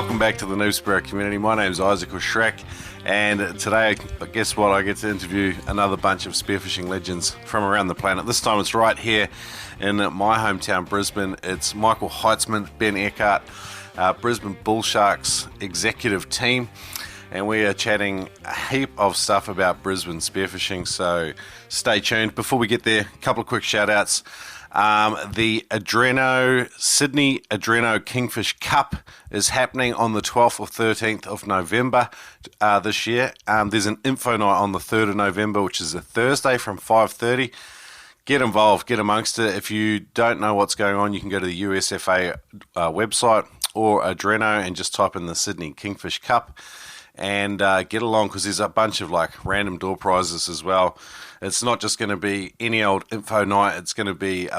Welcome back to the Noob Spearo community. My name's Isaac or Shrek, and today, guess what? I get to interview another bunch of spearfishing legends from around the planet. This time it's right here in my hometown, Brisbane. It's Michael Heitzman Ben Eckert, Brisbane Bullsharks executive team, and we are chatting a heap of stuff about Brisbane spearfishing, so stay tuned. Before we get there, a couple of quick shout-outs. The Sydney Adreno Kingfish Cup is happening on the 12th or 13th of November this year. There's an info night on the 3rd of November, which is a Thursday from 5:30. Get involved, get amongst it. If you don't know what's going on, you can go to the USFA website or Adreno and just type in the Sydney Kingfish Cup and get along, because there's a bunch of like random door prizes as well. It's not just going to be any old info night. It's going to be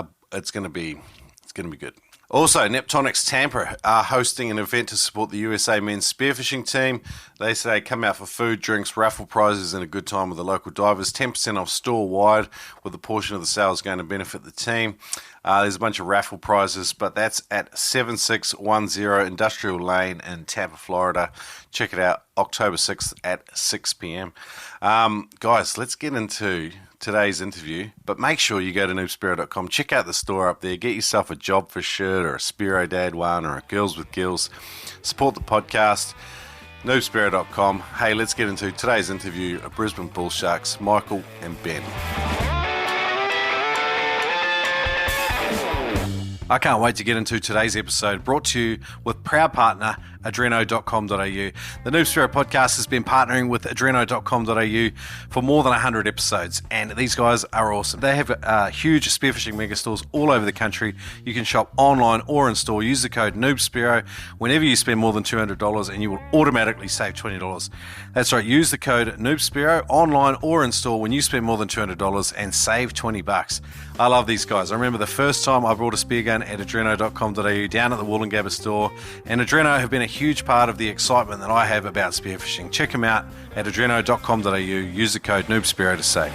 good. Also, Neptonics Tampa are hosting an event to support the USA men's spearfishing team. They say come out for food, drinks, raffle prizes, and a good time with the local divers. 10% off store-wide, with a portion of the sales going to benefit the team. There's a bunch of raffle prizes, but that's at 7610 Industrial Lane in Tampa, Florida. Check it out, October 6th at 6 p.m. Guys, let's get into today's interview, but make sure you go to noobspearo.com, check out the store up there, get yourself a job for shirt or a Spearo Dad one or a Girls with Gills. Support the podcast, noobspearo.com. Hey, let's get into today's interview of Brisbane Bullsharks, Michael and Ben. I can't wait to get into today's episode, brought to you with proud partner adreno.com.au. The Noob Spearo podcast has been partnering with adreno.com.au for more than 100 episodes, and these guys are awesome. They have huge spearfishing mega stores all over the country. You can shop online or in store. Use the code NoobSpearo whenever you spend more than $200, and you will automatically save $20. That's right, use the code NoobSpearo online or in store when you spend more than $200 and save $20. I love these guys. I remember the first time I brought a speargun at adreno.com.au down at the Wollongabba store, and Adreno have been a huge part of the excitement that I have about spearfishing. Check them out at adreno.com.au. Use the code NoobSpearo to save.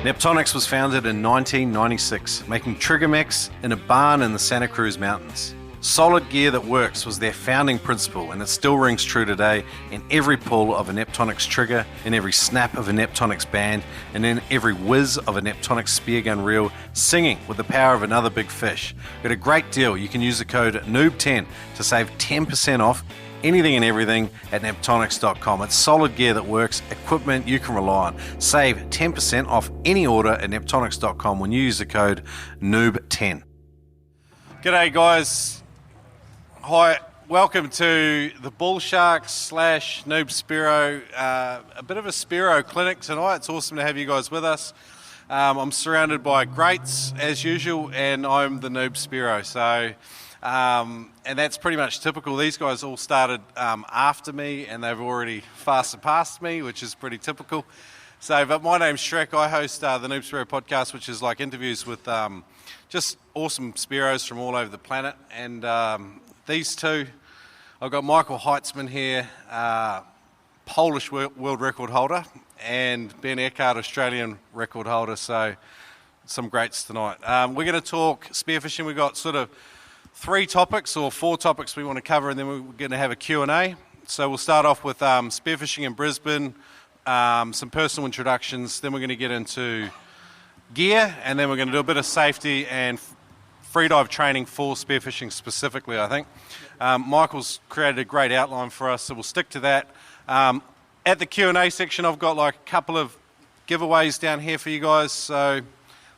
Neptonics was founded in 1996, making trigger mechs in a barn in the Santa Cruz Mountains. Solid gear that works was their founding principle, and it still rings true today in every pull of a Neptonics trigger, in every snap of a Neptonics band, and in every whiz of a Neptonics speargun reel, singing with the power of another big fish. Got a great deal. You can use the code NOOB10 to save 10% off anything and everything at neptonics.com. It's solid gear that works, equipment you can rely on. Save 10% off any order at neptonics.com when you use the code NOOB10. G'day guys. Hi, welcome to the Bullsharks / Noob Spearo, a bit of a Spearo clinic tonight. It's awesome to have you guys with us. I'm surrounded by greats as usual, and I'm the Noob Spearo. So, and that's pretty much typical. These guys all started after me, and they've already far surpassed me, which is pretty typical. So, but my name's Shrek. I host the Noob Spearo podcast, which is like interviews with just awesome Spearos from all over the planet, and these two, I've got Michael Heitzman here, Polish world record holder, and Ben Eckert, Australian record holder, so some greats tonight. We're going to talk spearfishing. We've got sort of 3 topics or 4 topics we want to cover, and then we're going to have a Q&A. So we'll start off with spearfishing in Brisbane, some personal introductions, then we're going to get into gear, and then we're going to do a bit of safety and freedive training for spearfishing specifically, I think. Michael's created a great outline for us, so we'll stick to that. At the Q&A section, I've got like a couple of giveaways down here for you guys, so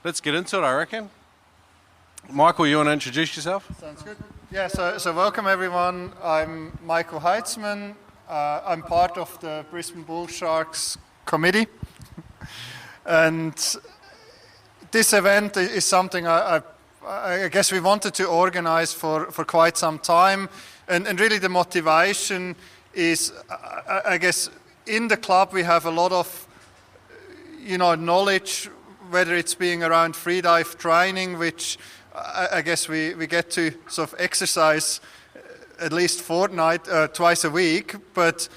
let's get into it, I reckon. Michael, you want to introduce yourself? Sounds good. Yeah, so welcome everyone. I'm Michael Heitzman. I'm part of the Brisbane Bullsharks committee. And this event is something I guess we wanted to organize for quite some time, and really the motivation is, I guess, in the club we have a lot of, knowledge, whether it's being around freedive training, which I guess we get to sort of exercise at least twice a week, but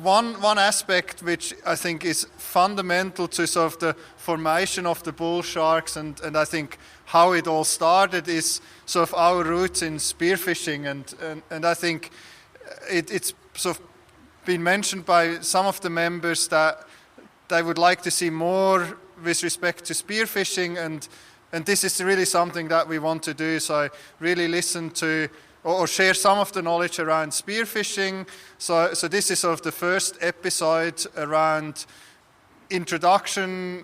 one aspect which I think is fundamental to sort of the formation of the bull sharks, and I think how it all started, is sort of our roots in spearfishing, and I think it's sort of been mentioned by some of the members that they would like to see more with respect to spearfishing, and this is really something that we want to do. So I really listen to or share some of the knowledge around spearfishing. So this is sort of the first episode around introduction,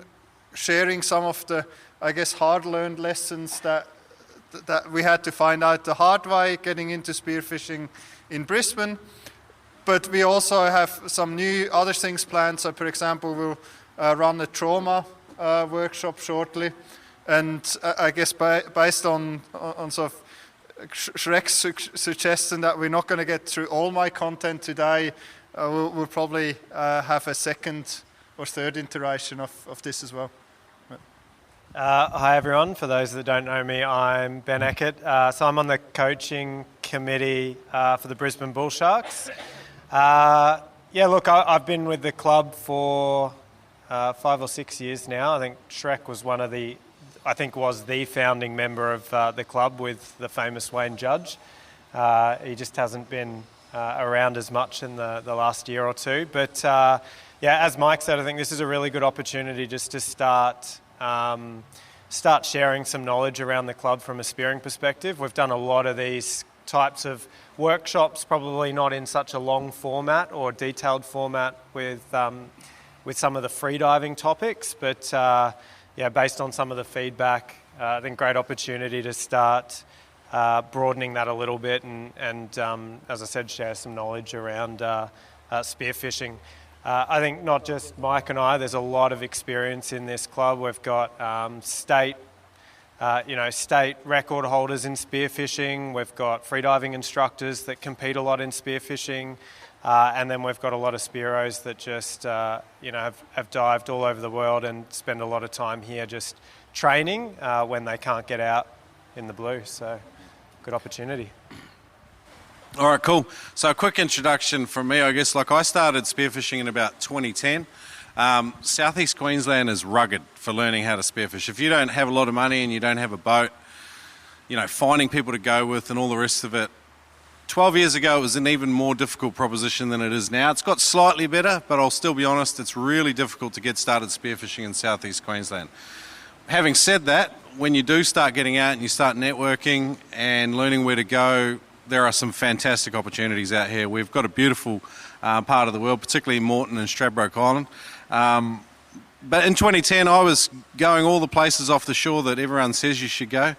sharing some of the, I guess, hard-learned lessons that we had to find out the hard way getting into spearfishing in Brisbane. But we also have some new other things planned. So, for example, we'll run a trauma workshop shortly, and I guess based on sort of Shrek's suggestion that we're not going to get through all my content today, we'll probably have a second or third iteration of this as well. Hi everyone, for those that don't know me, I'm Ben Eckert. So I'm on the coaching committee for the Brisbane Bullsharks. Yeah, look, I've been with the club for 5 or 6 years now. I think Shrek was was the founding member of the club with the famous Wayne Judge. He just hasn't been around as much in the last year or two. But yeah, as Mike said, I think this is a really good opportunity just to start sharing some knowledge around the club from a spearing perspective. We've done a lot of these types of workshops, probably not in such a long format or detailed format with some of the freediving topics, but yeah, based on some of the feedback, I think great opportunity to start broadening that a little bit and as I said, share some knowledge around spearfishing. I think not just Mike and I, there's a lot of experience in this club. We've got state record holders in spearfishing. We've got freediving instructors that compete a lot in spearfishing. And then we've got a lot of Spearos that just, have dived all over the world and spend a lot of time here just training when they can't get out in the blue. So, good opportunity. All right, cool. So a quick introduction from me, I guess. Like, I started spearfishing in about 2010. Southeast Queensland is rugged for learning how to spearfish. If you don't have a lot of money and you don't have a boat, finding people to go with and all the rest of it, 12 years ago it was an even more difficult proposition than it is now. It's got slightly better, but I'll still be honest, it's really difficult to get started spearfishing in Southeast Queensland. Having said that, when you do start getting out and you start networking and learning where to go, there are some fantastic opportunities out here. We've got a beautiful part of the world, particularly Moreton and Stradbroke Island. But in 2010, I was going all the places off the shore that everyone says you should go.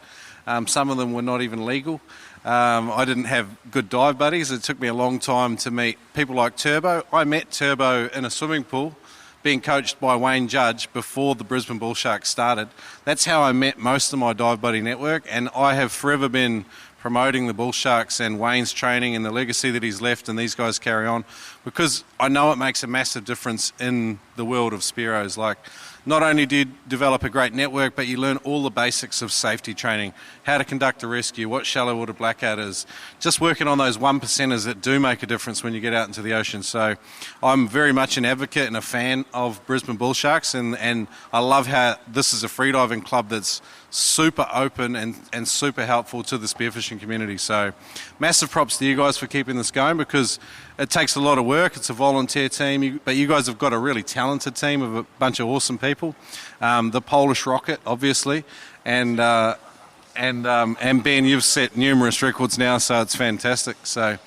Some of them were not even legal. I didn't have good dive buddies. It took me a long time to meet people like Turbo. I met Turbo in a swimming pool being coached by Wayne Judge before the Brisbane Bullsharks started. That's how I met most of my dive buddy network, and I have forever been promoting the Bullsharks and Wayne's training and the legacy that he's left and these guys carry on, because I know it makes a massive difference in the world of Spearos. Like, not only do you develop a great network, but you learn all the basics of safety training, how to conduct a rescue, what shallow water blackout is, just working on those 1%ers that do make a difference when you get out into the ocean. So I'm very much an advocate and a fan of Brisbane Bullsharks, and I love how this is a freediving club that's super open and super helpful to the spearfishing community. So massive props to you guys for keeping this going, because it takes a lot of work. It's a volunteer team, but you guys have got a really talented team of a bunch of awesome people. The Polish Rocket, obviously, and Ben, you've set numerous records now, so it's fantastic. So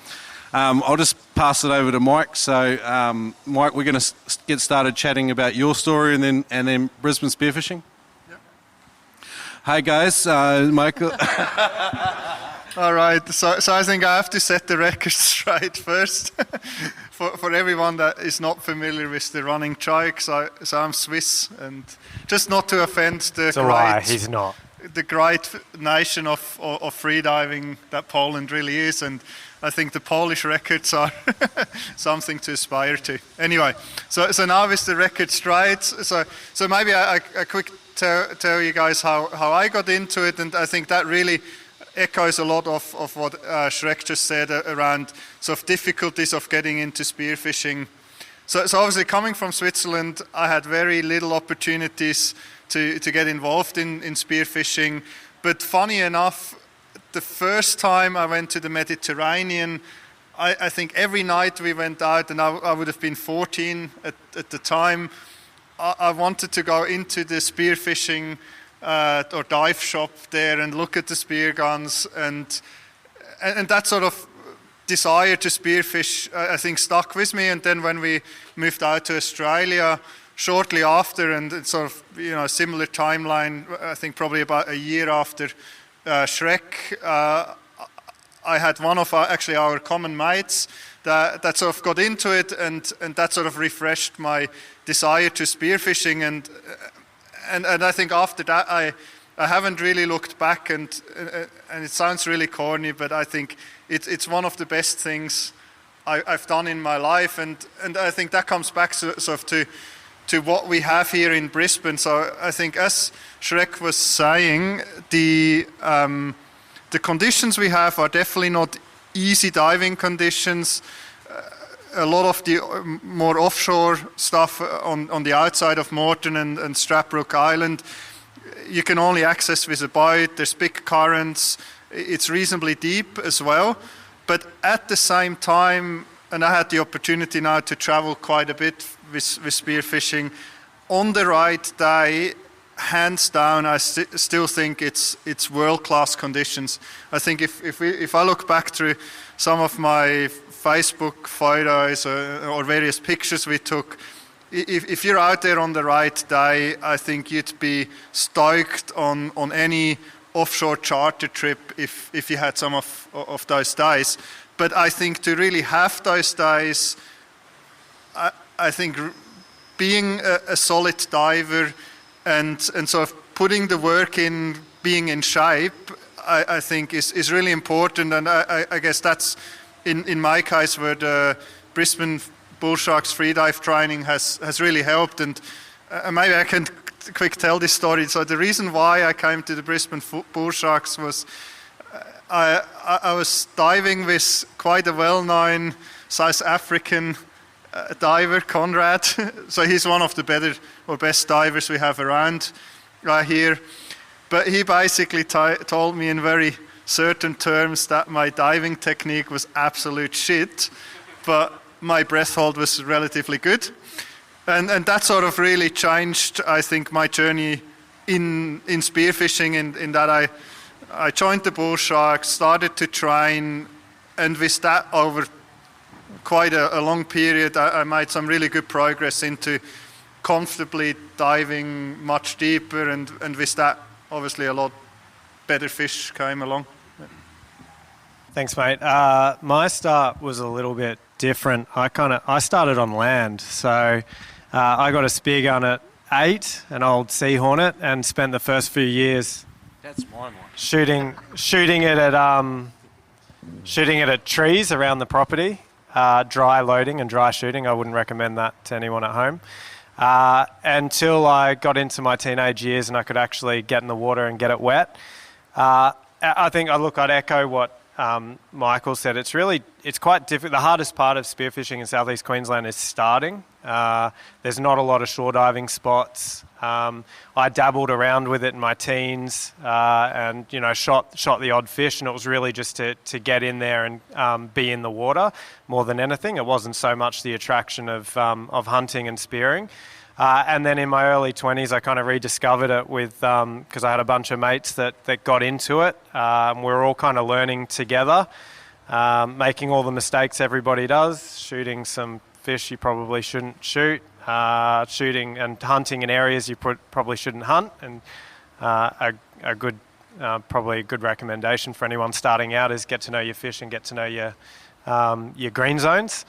I'll just pass it over to Mike. So Mike, we're going to get started chatting about your story and then Brisbane spearfishing. Hi guys, Michael. All right, so I think I have to set the record straight first. for everyone that is not familiar with the running trike, so I'm Swiss, and just not to offend the great nation of freediving that Poland really is, and I think the Polish records are something to aspire to. Anyway, so now with the record straight, so maybe I quick tell you guys how I got into it, and I think that really echoes a lot of what Shrek just said around sort of difficulties of getting into spearfishing So obviously coming from Switzerland, I had very little opportunities to get involved in spearfishing. But funny enough, the first time I went to the Mediterranean, I think every night we went out, and I would have been 14 at the time, I wanted to go into the spearfishing or dive shop there and look at the spear guns, and that sort of desire to spearfish, I think, stuck with me. And then when we moved out to Australia shortly after, and it's sort of, you know, a similar timeline, I think probably about a year after Shrek, I had one of our common mates that sort of got into it, and that sort of refreshed my desire to spearfishing, and I think after that I haven't really looked back, and it sounds really corny, but I think it's one of the best things I've done in my life, and I think that comes back sort of to what we have here in Brisbane. So I think, as Shrek was saying, the conditions we have are definitely not easy diving conditions. A lot of the more offshore stuff on the outside of Moreton and Stradbroke Island, you can only access with a boat. There's big currents. It's reasonably deep as well. But at the same time, and I had the opportunity now to travel quite a bit with spearfishing, on the right day, hands down, I still think it's world-class conditions. I think if I look back through some of my Facebook photos or various pictures we took, if you're out there on the right day, I think you'd be stoked on any offshore charter trip if you had some of those days. But I think to really have those days, I think being a solid diver and sort of putting the work in, being in shape, I think is really important. And I guess that's in my case where the Brisbane Bullsharks freedive training has really helped. And maybe I can quick tell this story. So the reason why I came to the Brisbane Bullsharks was I was diving with quite a well-known South African diver, Conrad. So he's one of the better or best divers we have around here. But he basically told me in very certain terms that my diving technique was absolute shit, but my breath hold was relatively good. And that sort of really changed, I think, my journey in spearfishing, in that I joined the Bullsharks, started to train, and with that over quite a long period, I made some really good progress into comfortably diving much deeper, and with that, obviously, a lot better fish came along. Thanks, mate. My start was a little bit different. I started on land, so I got a spear gun at 8, an old Sea Hornet, and spent the first few years shooting it at trees around the property. Dry loading and dry shooting. I wouldn't recommend that to anyone at home. Until I got into my teenage years and I could actually get in the water and get it wet. I think I'd echo what Michael said. It's quite difficult. The hardest part of spearfishing in southeast Queensland is starting. There's not a lot of shore diving spots. I dabbled around with it in my teens, and shot the odd fish, and it was really just to get in there and be in the water more than anything. It wasn't so much the attraction of hunting and spearing. And then in my early 20s, I kind of rediscovered it because I had a bunch of mates that got into it. We were all kind of learning together, making all the mistakes everybody does, shooting some fish you probably shouldn't shoot, shooting and hunting in areas you probably shouldn't hunt. And probably a good recommendation for anyone starting out is get to know your fish and get to know your green zones.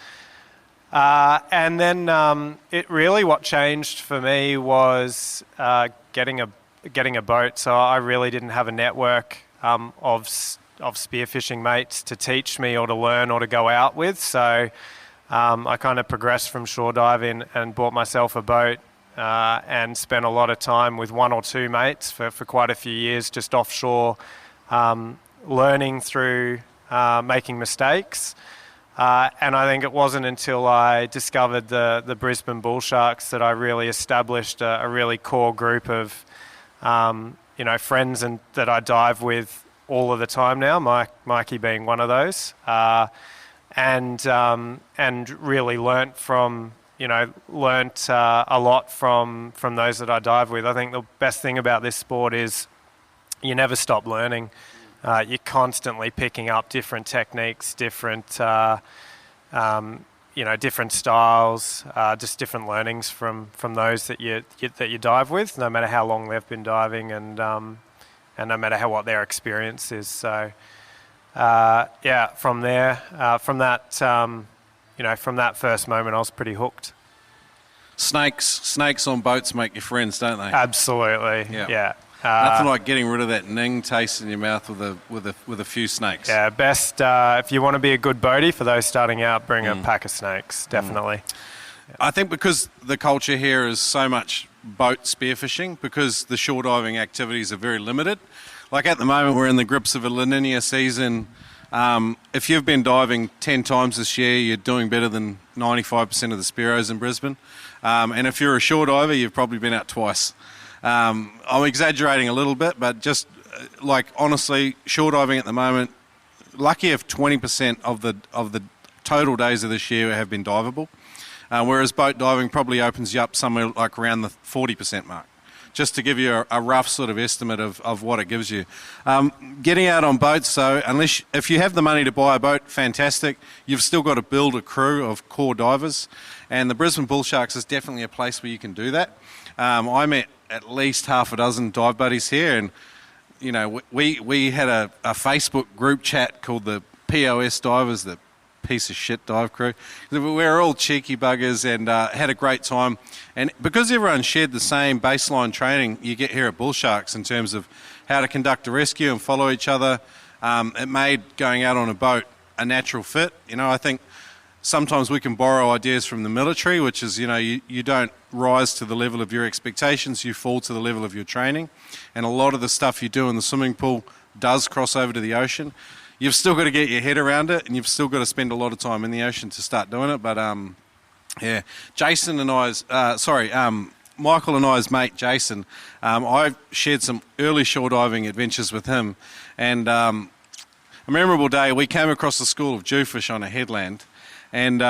And then it really, what changed for me was getting a boat. So I really didn't have a network of spearfishing mates to teach me or to learn or to go out with. So I kind of progressed from shore diving and bought myself a boat and spent a lot of time with one or two mates for quite a few years just offshore, learning through making mistakes. And I think it wasn't until I discovered the Brisbane Bullsharks that I really established a really core group of friends and that I dive with all of the time now, Mikey being one of those, and really learnt a lot from those that I dive with. I think the best thing about this sport is you never stop learning. You're constantly picking up different techniques, different different styles, just different learnings from those that you dive with, no matter how long they've been diving and no matter what their experience is. So from there, from that first moment, I was pretty hooked. Snakes on boats make you friends, don't they? Absolutely. Yeah. Nothing like getting rid of that ning taste in your mouth with a few snakes. Yeah, best if you want to be a good boatie for those starting out, bring a pack of snakes, definitely. Yeah. I think because the culture here is so much boat spearfishing, because the shore diving activities are very limited. Like at the moment, we're in the grips of a La Nina season. If you've been diving 10 times this year, you're doing better than 95% of the Spearos in Brisbane. And if you're a shore diver, you've probably been out twice. I'm exaggerating a little bit, but just honestly, shore diving at the moment, lucky if 20% of the total days of this year have been diveable, whereas boat diving probably opens you up somewhere like around the 40% mark. Just to give you a rough sort of estimate of what it gives you. Getting out on boats, so if you have the money to buy a boat, fantastic. You've still got to build a crew of core divers, and the Brisbane Bullsharks is definitely a place where you can do that. I met at least half a dozen dive buddies here, and we had a Facebook group chat called the POS Divers, the piece of shit dive crew. We're all cheeky buggers and had a great time. And because everyone shared the same baseline training you get here at Bullsharks in terms of how to conduct a rescue and follow each other, it made going out on a boat a natural fit. I think sometimes we can borrow ideas from the military, which is, you don't rise to the level of your expectations, you fall to the level of your training. And a lot of the stuff you do in the swimming pool does cross over to the ocean. You've still got to get your head around it, and you've still got to spend a lot of time in the ocean to start doing it. But, Michael and I's mate, Jason, I shared some early shore diving adventures with him. And a memorable day, we came across the school of jewfish on a headland. And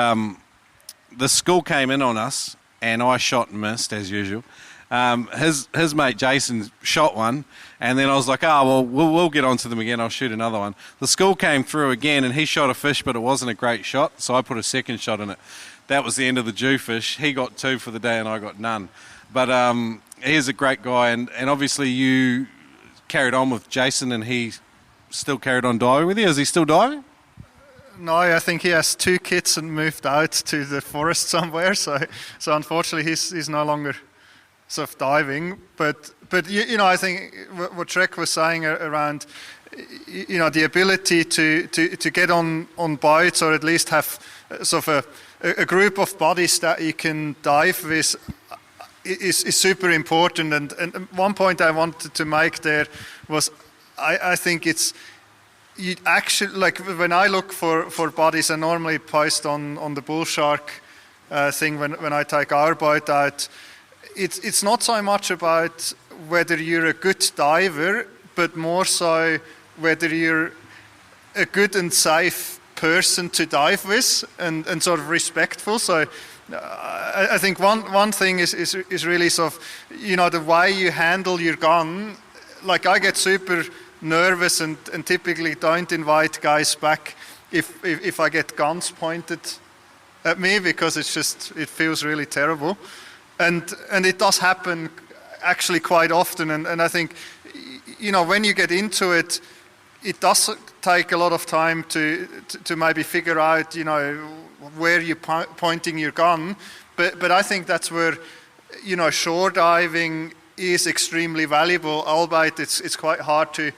the school came in on us, and I shot and missed, as usual. His mate Jason shot one, and then I was like, we'll get onto them again, I'll shoot another one. The school came through again, and he shot a fish, but it wasn't a great shot, so I put a second shot in it. That was the end of the jewfish. He got 2 for the day, and I got none. But he's a great guy, and obviously you carried on with Jason, and he still carried on diving with you. Is he still diving? No, I think he has 2 kids and moved out to the forest somewhere. So unfortunately, he's no longer sort of diving. But I think what Shrek was saying around, the ability to get on boats, or at least have sort of a group of bodies that you can dive with, is super important. And one point I wanted to make there was, I think it's, you actually, like when I look for bodies, I normally post on the Bullshark thing when I take our boat out. It's not so much about whether you're a good diver, but more so whether you're a good and safe person to dive with and sort of respectful. So I think one thing is really sort of, the way you handle your gun. Like I get super nervous and typically don't invite guys back if I get guns pointed at me, because it feels really terrible. And it does happen actually quite often. And I think, when you get into it, it does take a lot of time to maybe figure out, where you're pointing your gun. But I think that's where, shore diving is extremely valuable, albeit it's quite hard to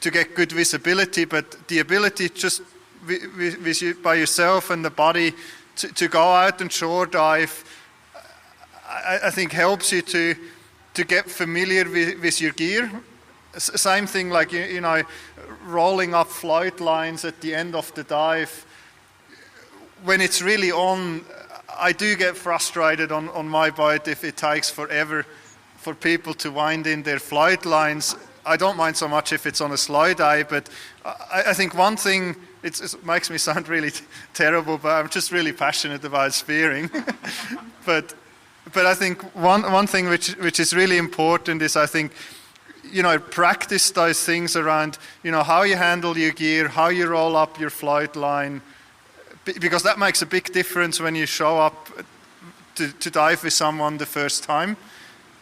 get good visibility. But the ability just with you, by yourself and the body to go out and shore dive, I think helps you to get familiar with your gear. Same thing like, rolling up float lines at the end of the dive. when it's really on, I do get frustrated on my bite if it takes forever for people to wind in their flight lines. I don't mind so much if it's on a slide eye, but I think one thing, it makes me sound really terrible, but I'm just really passionate about spearing. but I think one thing which is really important is, I think, practice those things around, how you handle your gear, how you roll up your flight line, because that makes a big difference when you show up to dive with someone the first time.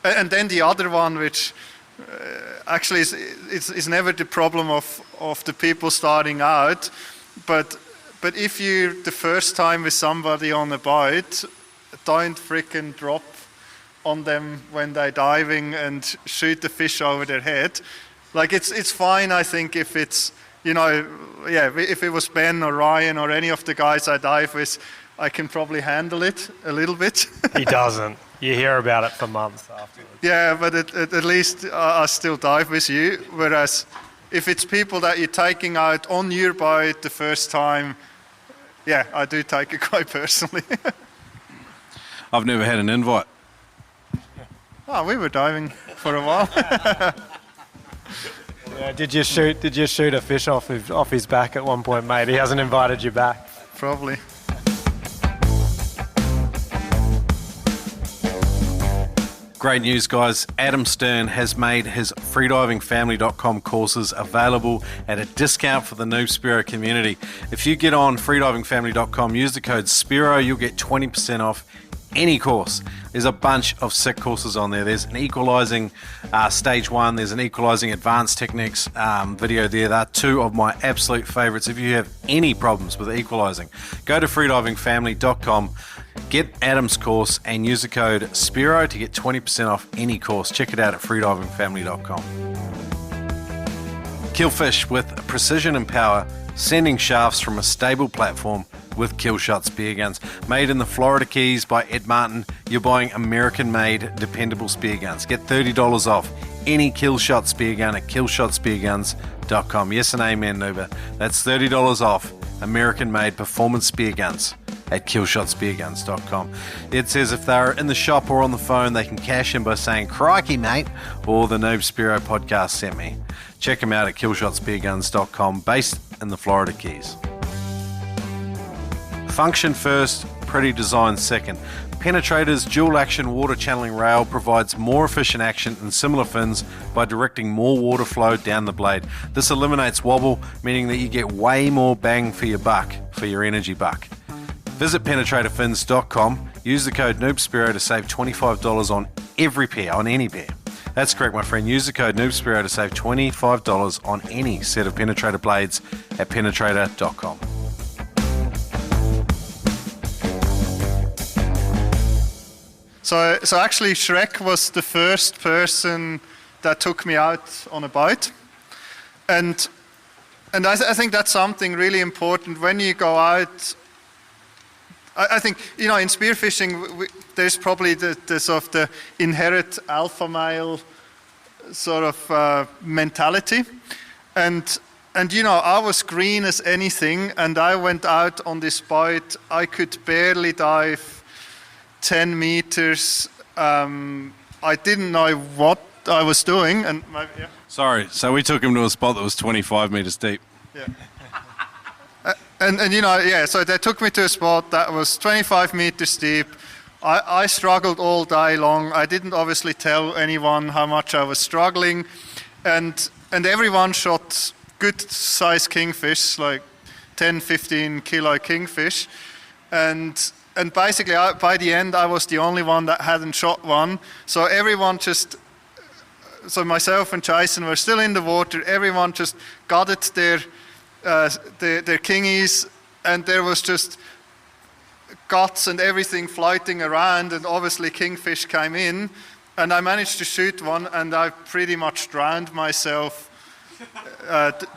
And then the other one, which actually is never the problem of the people starting out, but if you're the first time with somebody on a bite, don't freaking drop on them when they're diving and shoot the fish over their head. Like, it's fine, I think, if it's, if it was Ben or Ryan or any of the guys I dive with, I can probably handle it a little bit. He doesn't. You hear about it for months afterwards. Yeah, but at least I still dive with you. Whereas if it's people that you're taking out on your bite the first time, yeah, I do take it quite personally. I've never had an invite. Oh, we were diving for a while. Yeah, did you shoot a fish off his back at one point, mate? He hasn't invited you back. Probably. Great news, guys. Adam Stern has made his freedivingfamily.com courses available at a discount for the Noob Spearo community. If you get on freedivingfamily.com, use the code Spearo, you'll get 20% off any course. There's a bunch of sick courses on there. There's an equalizing stage 1, there's an equalizing advanced techniques video there. They're two of my absolute favorites. If you have any problems with equalizing, go to freedivingfamily.com, get Adam's course and use the code Spearo to get 20% off any course. Check it out at freedivingfamily.com. Kill fish with precision and power, sending shafts from a stable platform with Killshot spear guns. Made in the Florida Keys by Ed Martin, you're buying American-made, dependable spear guns. Get $30 off any Killshot spear gun at killshotspearguns.com. Yes and amen, Noober. That's $30 off American-made performance spear guns at killshotspearguns.com. It says if they're in the shop or on the phone, they can cash in by saying, "Crikey, mate," or the Noob Spearo podcast sent me. Check them out at killshotspearguns.com, based in the Florida Keys. Function first, pretty design second. Penetrator's dual action water channeling rail provides more efficient action than similar fins by directing more water flow down the blade. This eliminates wobble, meaning that you get way more bang for your buck, for your energy buck. Visit penetratorfins.com, use the code NoobSpearo to save $25 on every pair, on any pair. That's correct, my friend. Use the code NoobSpearo to save $25 on any set of penetrator blades at penetrator.com. So actually Shrek was the first person that took me out on a bite. And I think that's something really important when you go out. I think, in spearfishing, there's probably the sort of the inherent alpha male sort of mentality. And I was green as anything, and I went out on this bite. I could barely dive 10 meters. I didn't know what I was doing. And yeah. Sorry, so we took him to a spot that was 25 meters deep. Yeah. So they took me to a spot that was 25 meters deep. I struggled all day long. I didn't obviously tell anyone how much I was struggling. And everyone shot good size kingfish, like 10, 15 kilo kingfish. And basically, by the end, I was the only one that hadn't shot one. So everyone so myself and Jason were still in the water. Everyone just got it their kingies, and there was just guts and everything floating around, and obviously kingfish came in, and I managed to shoot one, and I pretty much drowned myself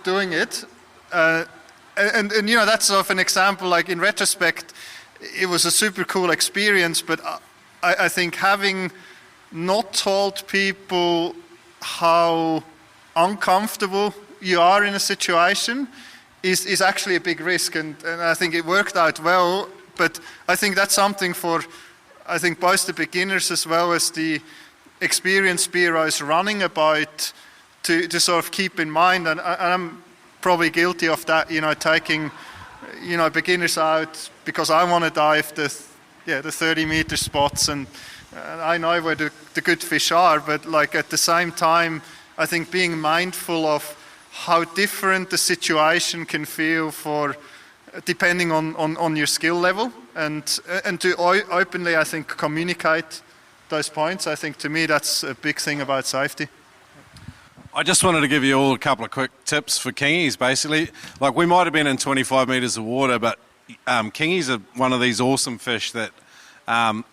doing it. And that's sort of an example, like in retrospect, it was a super cool experience, but I think having not told people how uncomfortable you are in a situation is actually a big risk, and I think it worked out well. But I think that's something for, I think, both the beginners as well as the experienced Spearos running about to sort of keep in mind. And I'm probably guilty of that, taking, beginners out because I want to dive the 30-meter spots, and I know where the good fish are, but like at the same time, I think being mindful of how different the situation can feel for depending on your skill level, and to openly, I think, communicate those points. I think to me that's a big thing about safety. I just wanted to give you all a couple of quick tips for kingies, basically. Like, we might have been in 25 metres of water, but kingies are one of these awesome fish that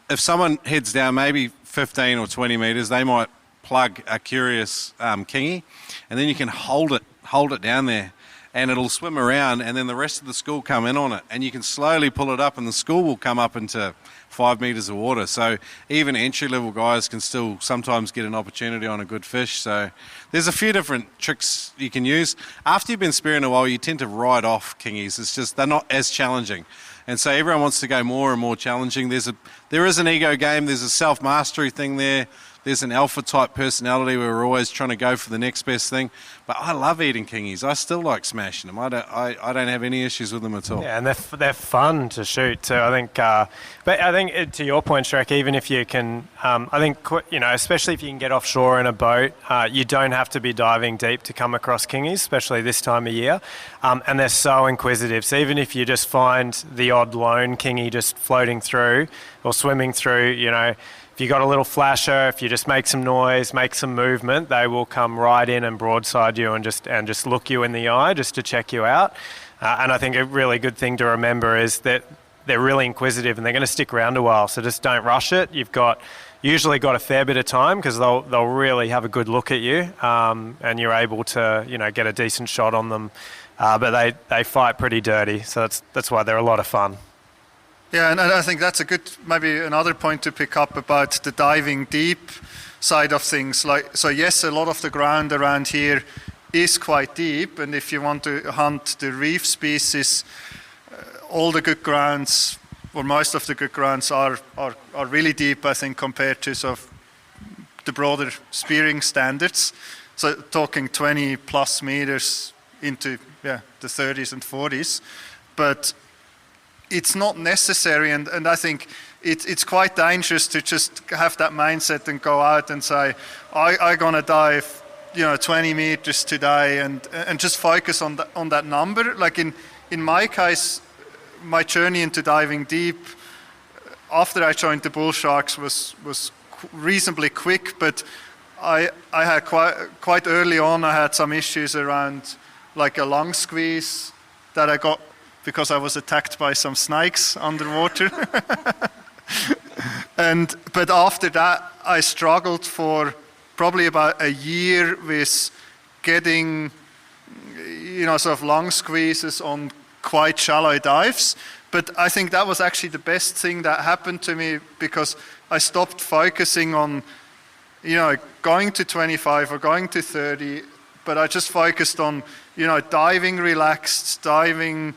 if someone heads down maybe 15 or 20 metres, they might plug a curious kingie, and then you can hold it down there, and it'll swim around, and then the rest of the school come in on it, and you can slowly pull it up, and the school will come up into 5 metres of water. So even entry-level guys can still sometimes get an opportunity on a good fish. So there's a few different tricks you can use. After you've been spearing a while, you tend to ride off kingies. It's just they're not as challenging. And so everyone wants to go more and more challenging. There is an ego game. There's a self-mastery thing there. There's an alpha-type personality where we're always trying to go for the next best thing. But I love eating kingies. I still like smashing them. I don't have any issues with them at all. Yeah, and they're fun to shoot too. I think, but I think to your point, Shrek, even if you can, I think especially if you can get offshore in a boat, you don't have to be diving deep to come across kingies, especially this time of year. And they're so inquisitive. So even if you just find the odd lone kingie just floating through or swimming through, if you got a little flasher, if you just make some noise, make some movement, they will come right in and broadside you and just look you in the eye just to check you out. And I think a really good thing to remember is that they're really inquisitive and they're going to stick around a while. So just don't rush it. You've usually got a fair bit of time because they'll really have a good look at you, and you're able to get a decent shot on them. But they fight pretty dirty, so that's why they're a lot of fun. Yeah, and I think that's maybe another point to pick up about the diving deep side of things. So yes, a lot of the ground around here is quite deep, and if you want to hunt the reef species, all the good grounds, or most of the good grounds, are really deep, I think, compared to sort of the broader spearing standards. So talking 20 plus meters into the 30s and 40s, but it's not necessary, and I think it's quite dangerous to just have that mindset and go out and say, I'm going to dive 20 meters today and just focus on that number. Like in my case, my journey into diving deep after I joined the Bullsharks was reasonably quick, but I had quite early on, I had some issues around like a lung squeeze that I got because I was attacked by some snakes underwater. But after that, I struggled for probably about a year with getting, sort of lung squeezes on quite shallow dives. But I think that was actually the best thing that happened to me, because I stopped focusing on, going to 25 or going to 30, but I just focused on, diving relaxed, diving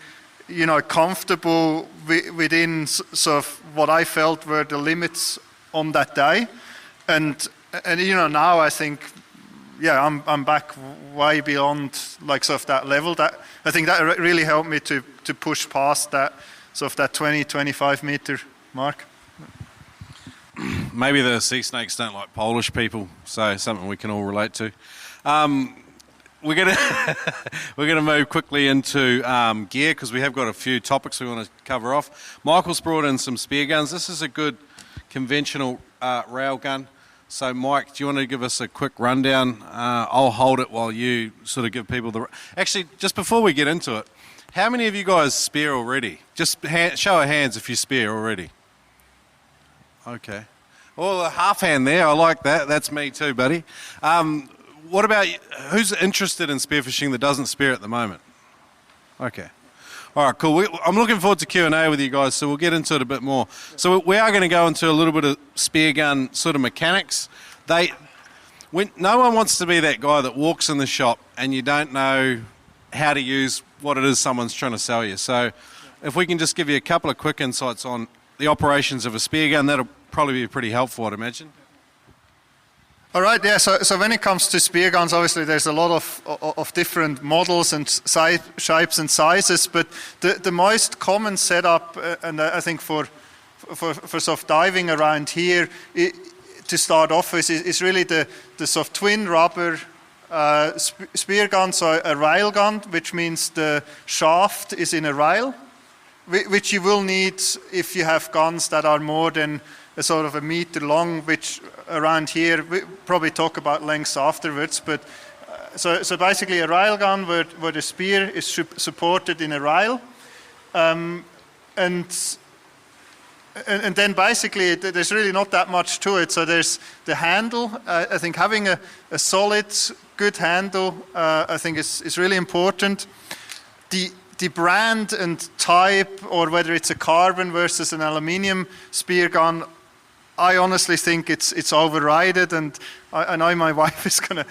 comfortable within sort of what I felt were the limits on that day, and now I think I'm back way beyond like sort of that level. That I think that really helped me to push past that sort of that 20-25 meter mark. Maybe the sea snakes don't like Polish people, so something we can all relate to. We're gonna move quickly into gear, because we have got a few topics we want to cover off. Michael's brought in some spear guns. This is a good conventional rail gun. So Mike, do you want to give us a quick rundown? I'll hold it while you sort of give people the... Actually, just before we get into it, how many of you guys spear already? Just show of hands if you spear already. Okay. Well, a half hand there. I like that. That's me too, buddy. What about, who's interested in spearfishing that doesn't spear at the moment? Okay. All right, cool. I'm looking forward to Q&A with you guys, so we'll get into it a bit more. So we are going to go into a little bit of spear gun sort of mechanics. No one wants to be that guy that walks in the shop and you don't know how to use what it is someone's trying to sell you. So if we can just give you a couple of quick insights on the operations of a spear gun, that'll probably be pretty helpful, I'd imagine. All right, yeah, so when it comes to spear guns, obviously there's a lot of different models and shapes and sizes, but the most common setup, and I think for sort of diving around here, to start off with, is really the sort of twin rubber spear gun, so a rail gun, which means the shaft is in a rail, which you will need if you have guns that are more than a sort of a meter long, which around here, we probably talk about lengths afterwards, but so basically a rail gun where the spear is supported in a rail, and then basically there's really not that much to it. So there's the handle. I think having a solid, good handle, I think is really important. The brand and type, or whether it's a carbon versus an aluminium spear gun, I honestly think it's overrated, and I know my wife is gonna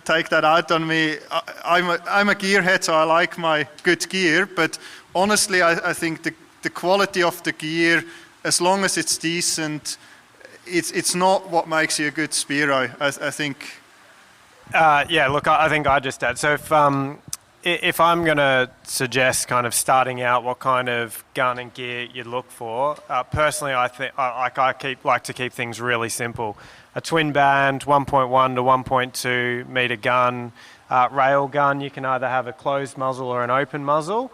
take that out on me. I'm a gearhead, so I like my good gear, but honestly, I think the quality of the gear, as long as it's decent, it's not what makes you a good Spearo, I think. Yeah, look, I think I just add. So if I'm going to suggest kind of starting out what kind of gun and gear you'd look for, personally, I think I like to keep things really simple. A twin band, 1.1 to 1.2 meter gun, rail gun. You can either have a closed muzzle or an open muzzle.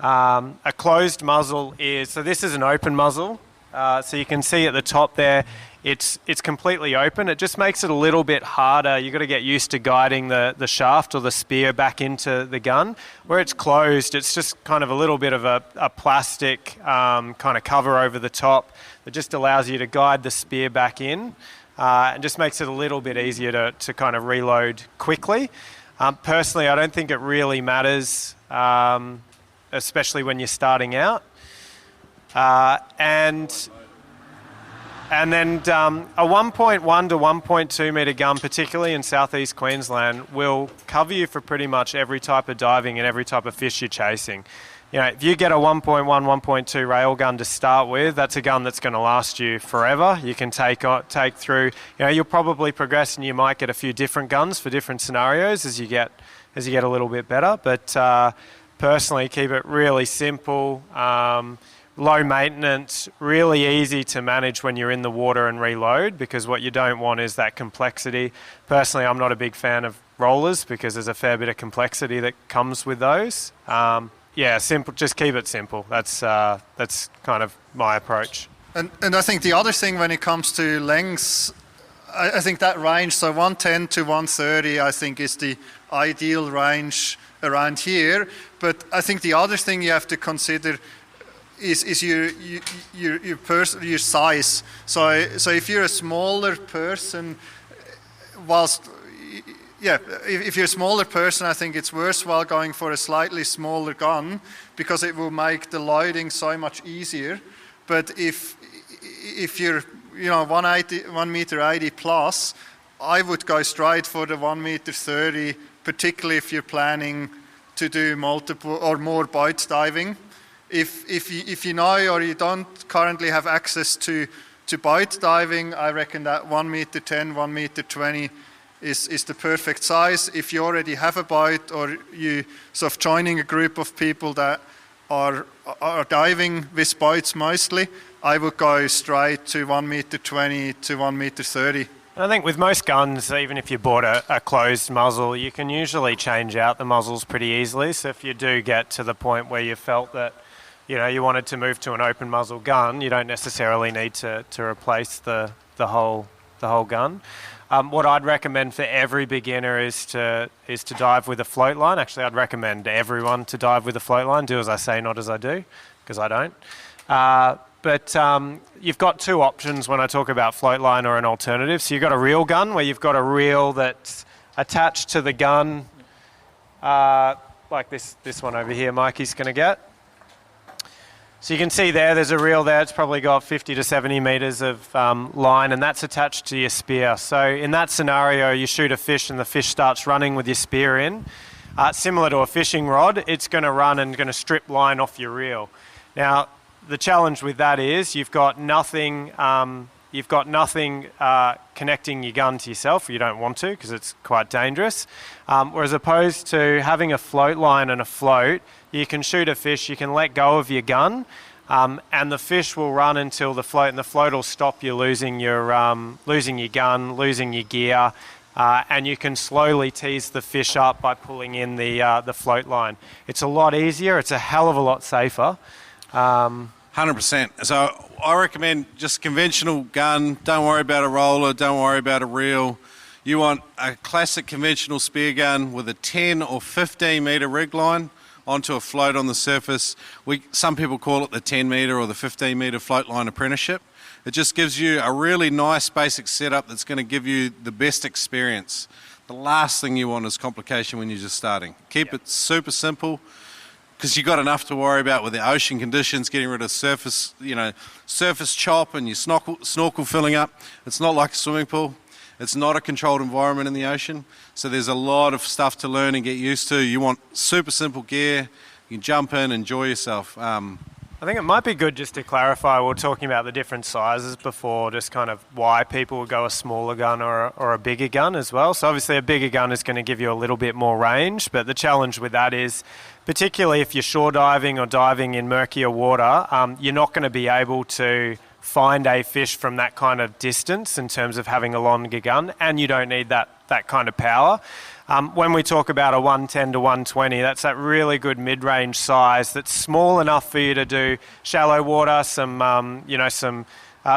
A closed muzzle so this is an open muzzle. So you can see at the top there, it's completely open. It just makes it a little bit harder. You've got to get used to guiding the shaft or the spear back into the gun. Where it's closed, it's just kind of a little bit of a plastic kind of cover over the top that just allows you to guide the spear back in, and just makes it a little bit easier to kind of reload quickly. Personally, I don't think it really matters, especially when you're starting out. And then a 1.1 to 1.2 metre gun, particularly in southeast Queensland, will cover you for pretty much every type of diving and every type of fish you're chasing. You know, if you get a 1.1, 1.2 rail gun to start with, that's a gun that's going to last you forever. You can take through. You know, you'll probably progress, and you might get a few different guns for different scenarios as you get a little bit better. But personally, keep it really simple. Low maintenance, really easy to manage when you're in the water and reload, because what you don't want is that complexity. Personally, I'm not a big fan of rollers because there's a fair bit of complexity that comes with those. Yeah, simple. Just keep it simple. That's kind of my approach. And I think the other thing when it comes to lengths, I think that range, so 110 to 130, I think is the ideal range around here. But I think the other thing you have to consider is your size. So if you're a smaller person, if you're a smaller person, I think it's worthwhile going for a slightly smaller gun, because it will make the loading so much easier. But if you're 1 meter 80 plus, I would go straight for the 1 meter 30, particularly if you're planning to do multiple or more bite diving. If you know or you don't currently have access to bite diving, I reckon that 1 meter 10, 1 meter 20 is the perfect size. If you already have a bite, or you sort of joining a group of people that are diving with bites mostly, I would go straight to 1 meter 20 to 1 meter 30. I think with most guns, even if you bought a closed muzzle, you can usually change out the muzzles pretty easily. So if you do get to the point where you felt that you wanted to move to an open muzzle gun, you don't necessarily need to replace the whole gun. What I'd recommend for every beginner is to dive with a float line. Actually, I'd recommend everyone to dive with a float line. Do as I say, not as I do, because I don't. But you've got two options when I talk about float line or an alternative. So you've got a reel gun, where you've got a reel that's attached to the gun, like this one over here Mikey's going to get. So you can see there's a reel there. It's probably got 50 to 70 metres of line, and that's attached to your spear. So in that scenario, you shoot a fish and the fish starts running with your spear in. similar to a fishing rod, it's going to run and going to strip line off your reel. Now, the challenge with that is you've got nothing connecting your gun to yourself. You don't want to because it's quite dangerous. Whereas opposed to having a float line and a float, you can shoot a fish, you can let go of your gun, and the fish will run until the float, and the float will stop you losing your gun, losing your gear, and you can slowly tease the fish up by pulling in the float line. It's a lot easier. It's a hell of a lot safer. 100%. So I recommend just conventional gun. Don't worry about a roller. Don't worry about a reel. You want a classic conventional spear gun with a 10 or 15 metre rig line onto a float on the surface. Some people call it the 10 metre or the 15 metre float line apprenticeship. It just gives you a really nice basic setup that's going to give you the best experience. The last thing you want is complication when you're just starting. Keep it super simple, because you've got enough to worry about with the ocean conditions, getting rid of surface chop and your snorkel filling up. It's not like a swimming pool. It's not a controlled environment in the ocean. So there's a lot of stuff to learn and get used to. You want super simple gear. You can jump in, enjoy yourself. I think it might be good just to clarify, we were talking about the different sizes before, just kind of why people would go a smaller gun or a bigger gun as well. So obviously a bigger gun is going to give you a little bit more range, but the challenge with that is, particularly if you're shore diving or diving in murkier water, you're not going to be able to find a fish from that kind of distance in terms of having a longer gun, and you don't need that kind of power. When we talk about a 110 to 120, that's that really good mid-range size that's small enough for you to do shallow water, some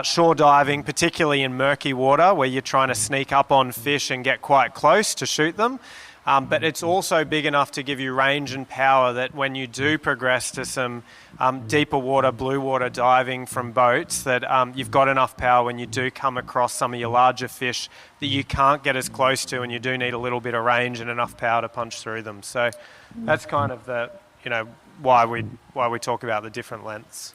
shore diving, particularly in murky water where you're trying to sneak up on fish and get quite close to shoot them. But it's also big enough to give you range and power that when you do progress to some deeper water, blue water diving from boats, that you've got enough power when you do come across some of your larger fish that you can't get as close to, and you do need a little bit of range and enough power to punch through them. So that's kind of the, why we talk about the different lengths.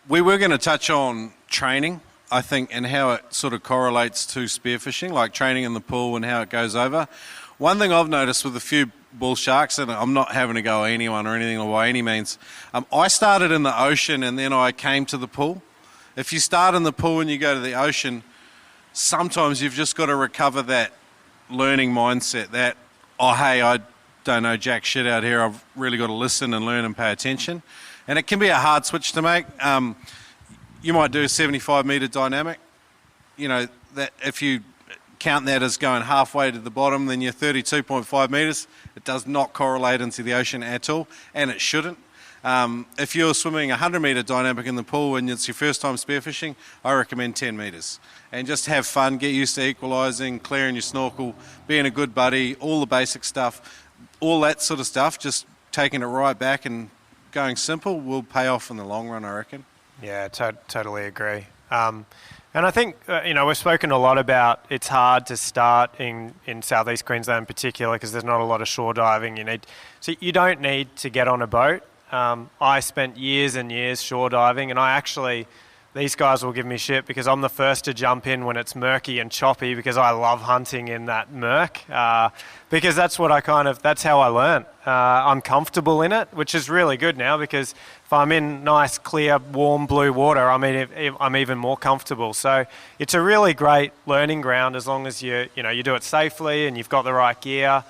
We were going to touch on training, I think, and how it sort of correlates to spearfishing, like training in the pool and how it goes over. One thing I've noticed with a few bull sharks, and I'm not having to go at anyone or anything or by any means, I started in the ocean and then I came to the pool. If you start in the pool and you go to the ocean, sometimes you've just got to recover that learning mindset that, oh, hey, I don't know jack shit out here. I've really got to listen and learn and pay attention. And it can be a hard switch to make. You might do a 75 metre dynamic. That if you count that as going halfway to the bottom, then you're 32.5 metres. It does not correlate into the ocean at all, and it shouldn't. If you're swimming a 100 metre dynamic in the pool and it's your first time spearfishing, I recommend 10 metres. And just have fun, get used to equalising, clearing your snorkel, being a good buddy, all the basic stuff, all that sort of stuff, just taking it right back and going simple will pay off in the long run, I reckon. Yeah, totally agree. And I think, we've spoken a lot about it's hard to start in southeast Queensland in particular because there's not a lot of shore diving. You don't need to get on a boat. I spent years and years shore diving, and these guys will give me shit because I'm the first to jump in when it's murky and choppy because I love hunting in that murk. Because that's how I learn. I'm comfortable in it, which is really good now because if I'm in nice, clear, warm blue water, I'm even more comfortable. So it's a really great learning ground as long as you do it safely and you've got the right gear.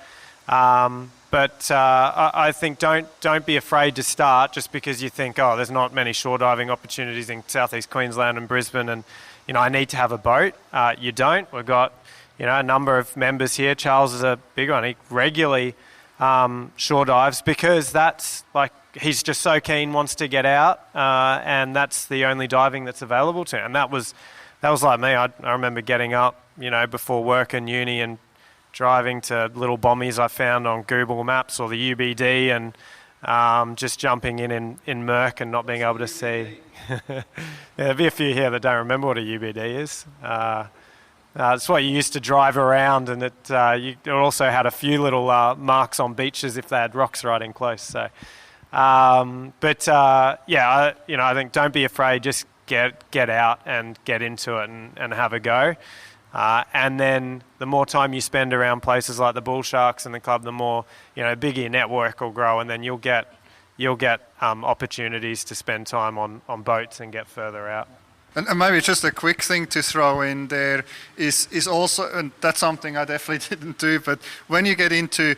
But I think don't be afraid to start just because you think, oh, there's not many shore diving opportunities in southeast Queensland and Brisbane, and I need to have a boat. You don't. We've got a number of members here. Charles is a big one. He regularly shore dives because that's like he's just so keen, wants to get out, and that's the only diving that's available to him. And that was like me. I remember getting up, before work and uni and driving to little bommies I found on Google Maps or the UBD and just jumping in murk and not being able to see. There'll be a few here that don't remember what a UBD is. It's what you used to drive around, and it also had a few little marks on beaches if they had rocks right in close. So, I think don't be afraid. Just get out and get into it and have a go. And then the more time you spend around places like the Bullsharks and the club, the more, bigger your network will grow, and then you'll get opportunities to spend time on boats and get further out. And maybe just a quick thing to throw in there is also, and that's something I definitely didn't do, but when you get into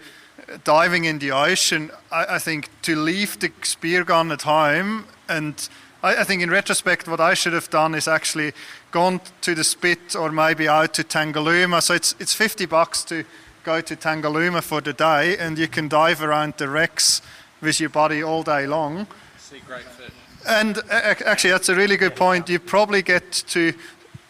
diving in the ocean, I think to leave the spear gun at home, and I think in retrospect what I should have done is actually gone to the Spit or maybe out to Tangalooma. So it's $50 to go to Tangalooma for the day, and you can dive around the wrecks with your buddy all day long. See great fish. And actually, that's a really good point. You probably get to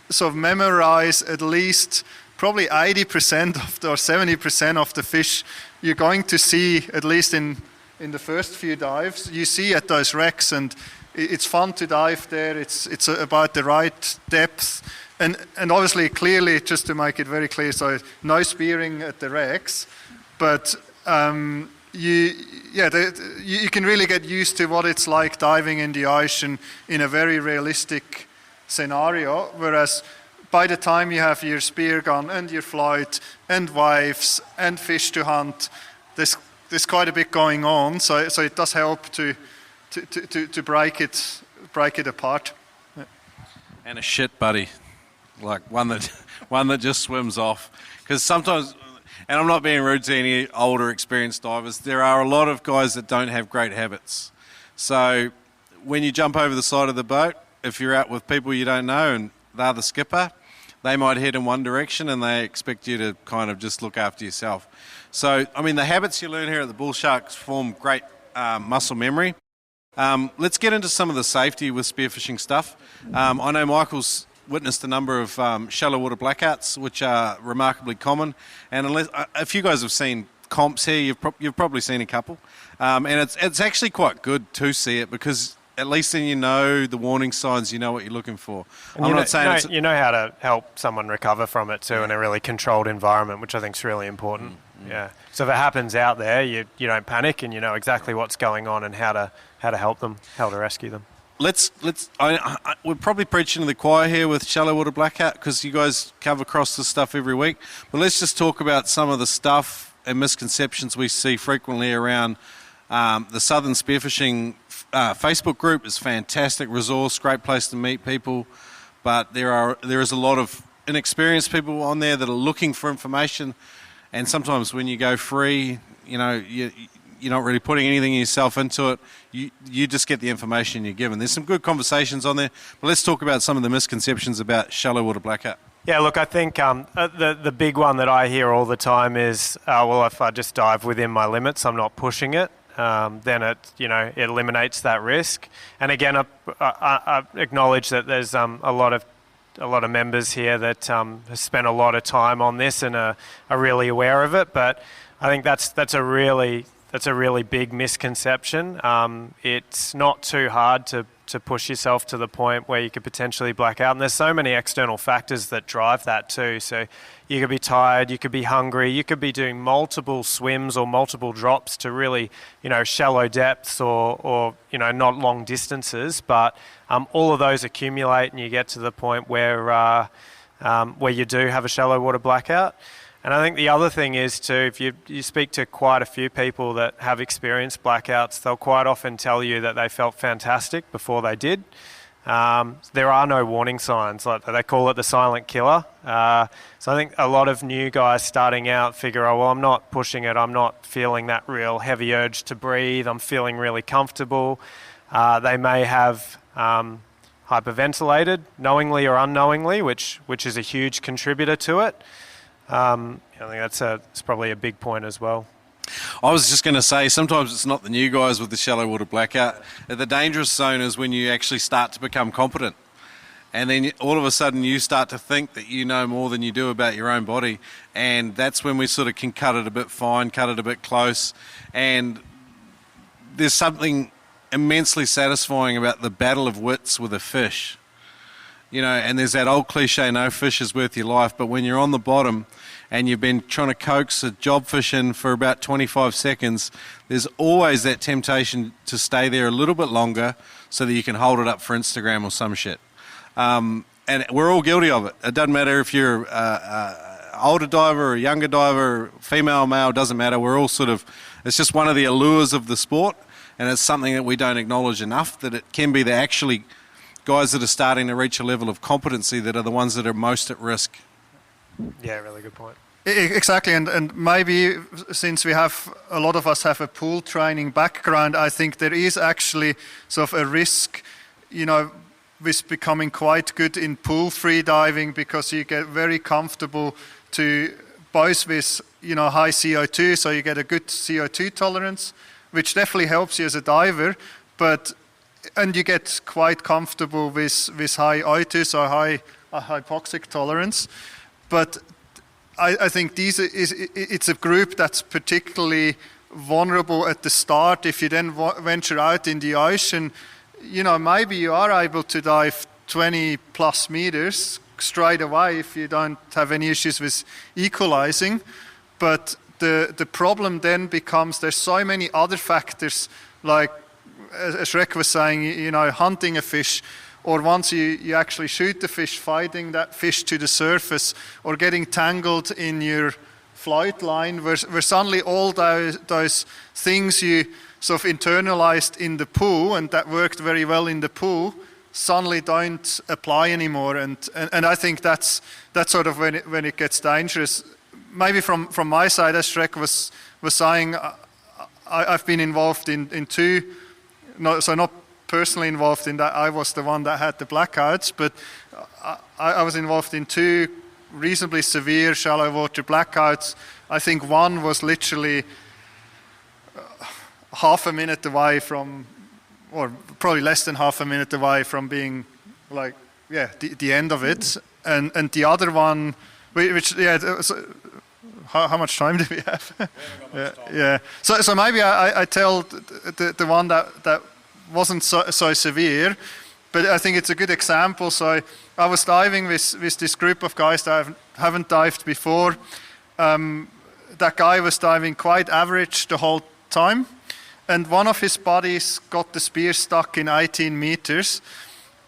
sort of memorize at least probably 80% or 70% of the fish you're going to see, at least in the first few dives, you see at those wrecks, and it's fun to dive there. It's about the right depth, and obviously, clearly, just to make it very clear, so no spearing at the wrecks, but you can really get used to what it's like diving in the ocean in a very realistic scenario, whereas by the time you have your spear gun and your float and waves and fish to hunt, there's quite a bit going on, so it does help to break it apart. Yeah. And a shit buddy, like one that just swims off, because sometimes, and I'm not being rude to any older experienced divers, there are a lot of guys that don't have great habits. So when you jump over the side of the boat, if you're out with people you don't know and they're the skipper, they might head in one direction and they expect you to kind of just look after yourself. So, I mean, the habits you learn here at the Bullsharks form great muscle memory. Let's get into some of the safety with spearfishing stuff. I know Michael's witnessed a number of shallow water blackouts, which are remarkably common. And if you guys have seen comps here, you've probably seen a couple. And it's actually quite good to see it, because at least then you know the warning signs, you know what you're looking for. And you know how to help someone recover from it too in a really controlled environment, which I think is really important. Yeah. So if it happens out there, you don't panic, and you know exactly what's going on and how to help them, how to rescue them. We're probably preaching to the choir here with shallow water blackout, because you guys cover across this stuff every week. But let's just talk about some of the stuff and misconceptions we see frequently around the Southern Spearfishing Facebook group. Is fantastic resource, great place to meet people, but there is a lot of inexperienced people on there that are looking for information, and sometimes when you go free, you're not really putting anything yourself into it. You just get the information you're given. There's some good conversations on there, but let's talk about some of the misconceptions about shallow water blackout. Yeah, look, I think the big one that I hear all the time is, if I just dive within my limits, I'm not pushing it. Then it eliminates that risk. And again, I acknowledge that there's a lot of members here that have spent a lot of time on this and are really aware of it. But I think that's a really big misconception. It's not too hard to push yourself to the point where you could potentially black out. And there's so many external factors that drive that too. So you could be tired, you could be hungry, you could be doing multiple swims or multiple drops to really, shallow depths or not long distances. But all of those accumulate, and you get to the point where you do have a shallow water blackout. And I think the other thing is too, if you speak to quite a few people that have experienced blackouts, they'll quite often tell you that they felt fantastic before they did. There are no warning signs. Like they call it the silent killer. So I think a lot of new guys starting out figure, I'm not pushing it. I'm not feeling that real heavy urge to breathe. I'm feeling really comfortable. They may have hyperventilated, knowingly or unknowingly, which is a huge contributor to it. I think it's probably a big point as well. I was just going to say, sometimes it's not the new guys with the shallow water blackout. The dangerous zone is when you actually start to become competent. And then all of a sudden you start to think that you know more than you do about your own body. And that's when we sort of can cut it a bit fine, cut it a bit close. And there's something immensely satisfying about the battle of wits with a fish. And there's that old cliche, no fish is worth your life. But when you're on the bottom and you've been trying to coax a job fish in for about 25 seconds, there's always that temptation to stay there a little bit longer so that you can hold it up for Instagram or some shit. and we're all guilty of it. It doesn't matter if you're older diver or a younger diver, female, male, doesn't matter. We're all sort of, it's just one of the allures of the sport, and it's something that we don't acknowledge enough, that it can be the actually guys that are starting to reach a level of competency that are the ones that are most at risk. Yeah, really good point. Exactly, and maybe since a lot of us have a pool training background, I think there is actually sort of a risk, with becoming quite good in pool free diving, because you get very comfortable to both with high CO2, so you get a good CO2 tolerance, which definitely helps you as a diver, and you get quite comfortable with high O2, so high hypoxic tolerance. But I think it's a group that's particularly vulnerable at the start. If you then venture out in the ocean, maybe you are able to dive 20 plus meters straight away if you don't have any issues with equalizing. But the problem then becomes there's so many other factors, like as Shrek was saying, hunting a fish, or once you actually shoot the fish, fighting that fish to the surface, or getting tangled in your float line, where suddenly all those things you sort of internalized in the pool and that worked very well in the pool suddenly don't apply anymore. And I think that's sort of when it gets dangerous. Maybe from my side, as Shrek was saying, I've been involved in two, not personally involved in that. I was the one that had the blackouts, but I was involved in two reasonably severe shallow water blackouts. I think one was literally half a minute away from, or probably less than half a minute away from being the end of it, and the other one, how much time do we have? Yeah. So maybe I tell the one that wasn't so severe, but I think it's a good example. So I was diving with this group of guys that I haven't dived before. That guy was diving quite average the whole time, and one of his buddies got the spear stuck in 18 meters,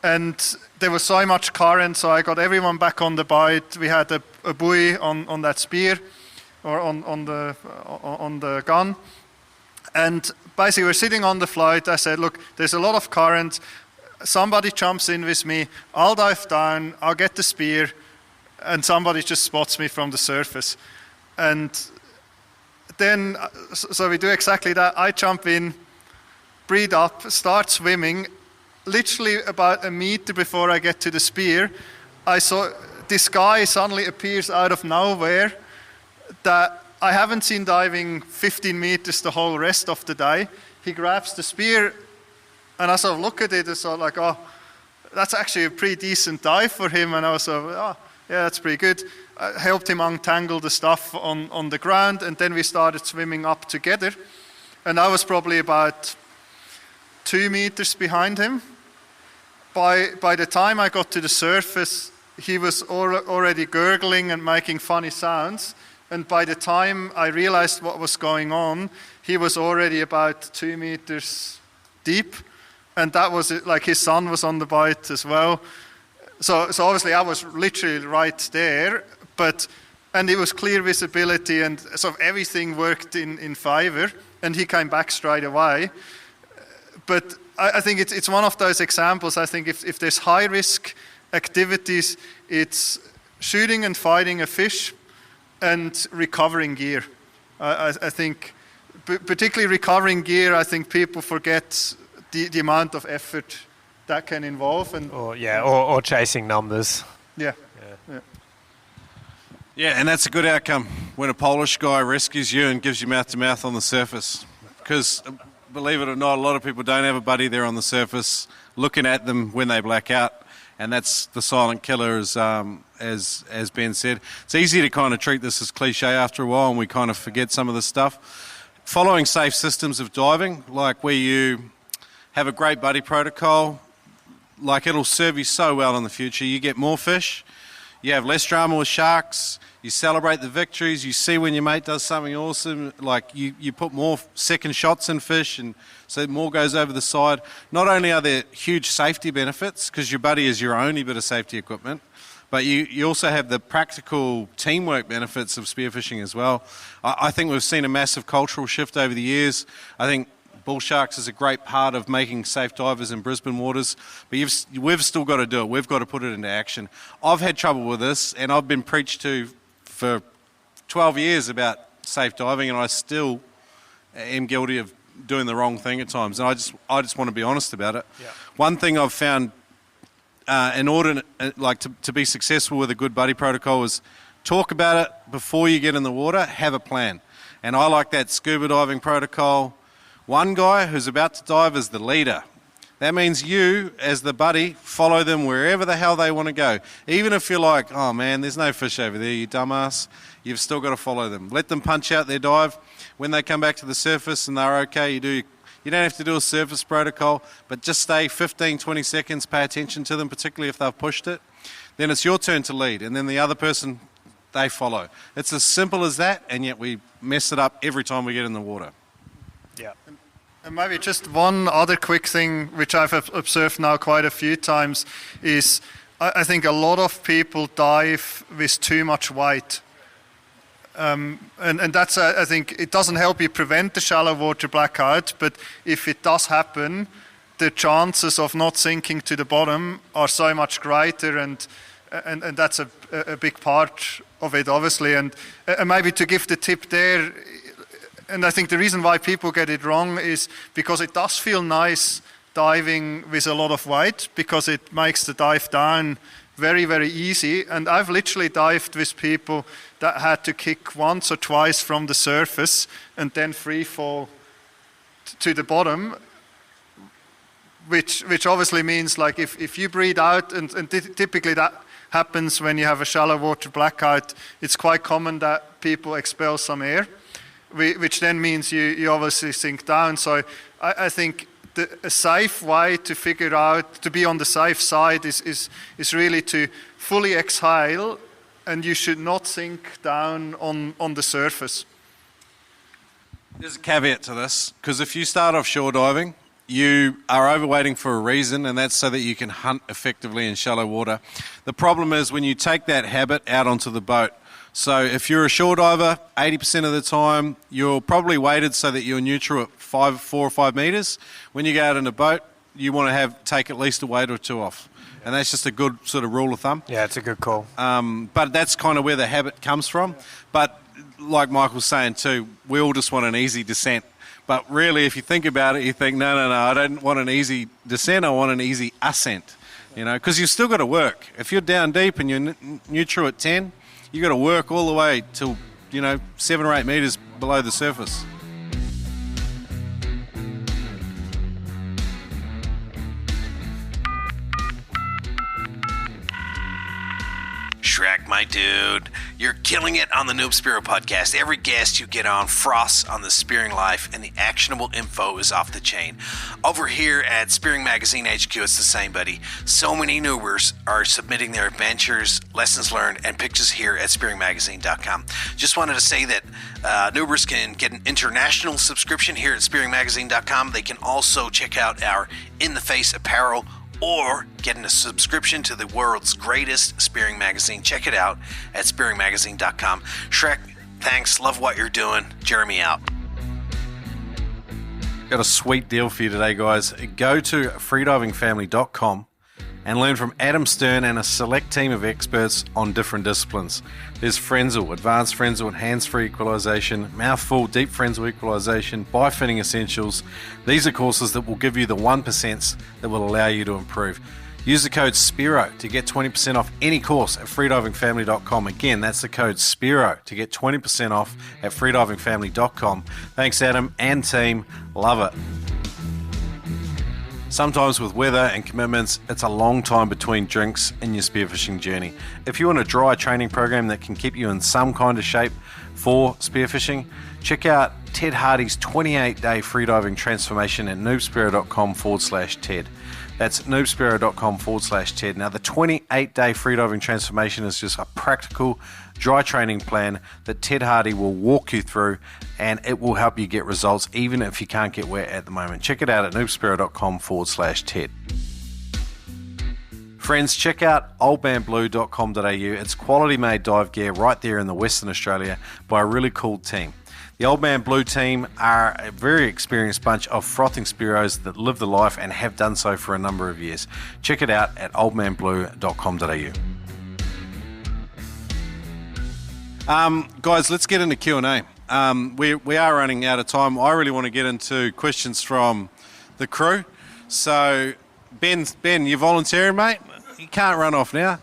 and there was so much current, so I got everyone back on the boat. We had a buoy on that spear, or on the gun, and basically we're sitting on the float. I said, look, there's a lot of current, somebody jumps in with me, I'll dive down, I'll get the spear, and somebody just spots me from the surface. And then, so we do exactly that. I jump in, breathe up, start swimming. Literally about a meter before I get to the spear, I saw this guy suddenly appears out of nowhere that I haven't seen diving 15 meters the whole rest of the day. He grabs the spear, and I sort of look at it and sort of like, oh, that's actually a pretty decent dive for him. And I was sort of, oh, yeah, that's pretty good. I helped him untangle the stuff on the ground, and then we started swimming up together. And I was probably about 2 meters behind him. By the time I got to the surface, he was already gurgling and making funny sounds. And by the time I realized what was going on, he was already about 2 meters deep. And that was it, like his son was on the boat as well. So obviously I was literally right there, and it was clear visibility, and sort of everything worked in favor, and he came back straight away. But I think it's one of those examples. I think if there's high risk activities, it's shooting and fighting a fish and recovering gear. I think, particularly recovering gear, I think people forget the amount of effort that can involve. Or chasing numbers. Yeah. Yeah, and that's a good outcome when a Polish guy rescues you and gives you mouth-to-mouth on the surface. Because, believe it or not, a lot of people don't have a buddy there on the surface looking at them when they black out. And that's the silent killer, as Ben said. It's easy to kind of treat this as cliche after a while, and we kind of forget some of the stuff. Following safe systems of diving, like where you have a great buddy protocol, like it'll serve you so well in the future. You get more fish, You have less drama with sharks. You celebrate the victories. You see when your mate does something awesome. Like you put more second shots in fish, and so more goes over the side. Not only are there huge safety benefits, because your buddy is your only bit of safety equipment, but you also have the practical teamwork benefits of spearfishing as well. I think we've seen a massive cultural shift over the years. I think Bull Sharks is a great part of making safe divers in Brisbane waters, but we've still got to do it. We've got to put it into action. I've had trouble with this, and I've been preached to for 12 years about safe diving, and I still am guilty of doing the wrong thing at times, and I just want to be honest about it. Yeah. One thing I've found in order to be successful with a good buddy protocol is talk about it before you get in the water, have a plan. And I like that scuba diving protocol. One guy who's about to dive is the leader. That means you, as the buddy, follow them wherever the hell they want to go. Even if you're like, oh man, there's no fish over there, you dumbass, you've still got to follow them. Let them punch out their dive. When they come back to the surface and they're okay, you don't have to do a surface protocol, but just stay 15, 20 seconds, pay attention to them, particularly if they've pushed it. Then it's your turn to lead, and then the other person, they follow. It's as simple as that, and yet we mess it up every time we get in the water. Yeah. And maybe just one other quick thing, which I've observed now quite a few times, is I think a lot of people dive with too much white. And that's, I think, it doesn't help you prevent the shallow water blackout, but if it does happen, the chances of not sinking to the bottom are so much greater, and that's a big part of it, obviously. And maybe to give the tip there, and I think the reason why people get it wrong is because it does feel nice diving with a lot of weight, because it makes the dive down very, very easy. And I've literally dived with people that had to kick once or twice from the surface and then free fall to the bottom, which obviously means, like, if you breathe out, and typically that happens when you have a shallow water blackout, it's quite common that people expel some air, which then means you obviously sink down. So I think a safe way to figure out, to be on the safe side, is really to fully exhale, and you should not sink down on the surface. There's a caveat to this, because if you start offshore diving, you are overweighting for a reason, and that's so that you can hunt effectively in shallow water. The problem is when you take that habit out onto the boat. So if you're a shore diver, 80% of the time, you're probably weighted so that you're neutral at 4 or 5 meters. When you go out in a boat, you want to take at least a weight or two off. And that's just a good sort of rule of thumb. Yeah, it's a good call. But that's kind of where the habit comes from. But like Michael's saying too, we all just want an easy descent. But really, if you think about it, you think, no, I don't want an easy descent, I want an easy ascent. You know, because you've still got to work. If you're down deep and you're neutral at 10, you've got to work all the way till, 7 or 8 meters below the surface. Shrek, my dude, you're killing it on the Noob Spearo podcast. Every guest you get on frosts on the spearing life, and the actionable info is off the chain. Over here at Spearing Magazine HQ, it's the same, buddy. So many noobers are submitting their adventures, lessons learned, and pictures here at spearingmagazine.com. Just wanted to say that noobers can get an international subscription here at spearingmagazine.com. They can also check out our In the Face apparel, or getting a subscription to the world's greatest spearing magazine. Check it out at spearingmagazine.com. Shrek, thanks. Love what you're doing. Jeremy out. Got a sweet deal for you today, guys. Go to freedivingfamily.com and learn from Adam Stern and a select team of experts on different disciplines. There's Frenzel, Advanced Frenzel and Hands-Free Equalization, Mouthful, Deep Frenzel Equalization, Bifitting Essentials. These are courses that will give you the 1% that will allow you to improve. Use the code SPEARO to get 20% off any course at freedivingfamily.com. Again, that's the code SPEARO to get 20% off at freedivingfamily.com. Thanks, Adam and team. Love it. Sometimes with weather and commitments, it's a long time between drinks in your spearfishing journey. If you want a dry training program that can keep you in some kind of shape for spearfishing, check out Ted Hardy's 28-day freediving transformation at noobspearo.com/TED. That's noobspearo.com/TED. Now, the 28-day freediving transformation is just a practical, dry training plan that Ted Hardy will walk you through, and it will help you get results even if you can't get wet at the moment. Check it out at noobspearo.com/TED. Friends, check out oldmanblue.com.au. It's quality made dive gear right there in the Western Australia by a really cool team. The Old Man Blue team are a very experienced bunch of frothing Spearos that live the life and have done so for a number of years. Check it out at oldmanblue.com.au. Guys, let's get into Q&A. We are running out of time. I really want to get into questions from the crew. So, Ben, you volunteering, mate? You can't run off now.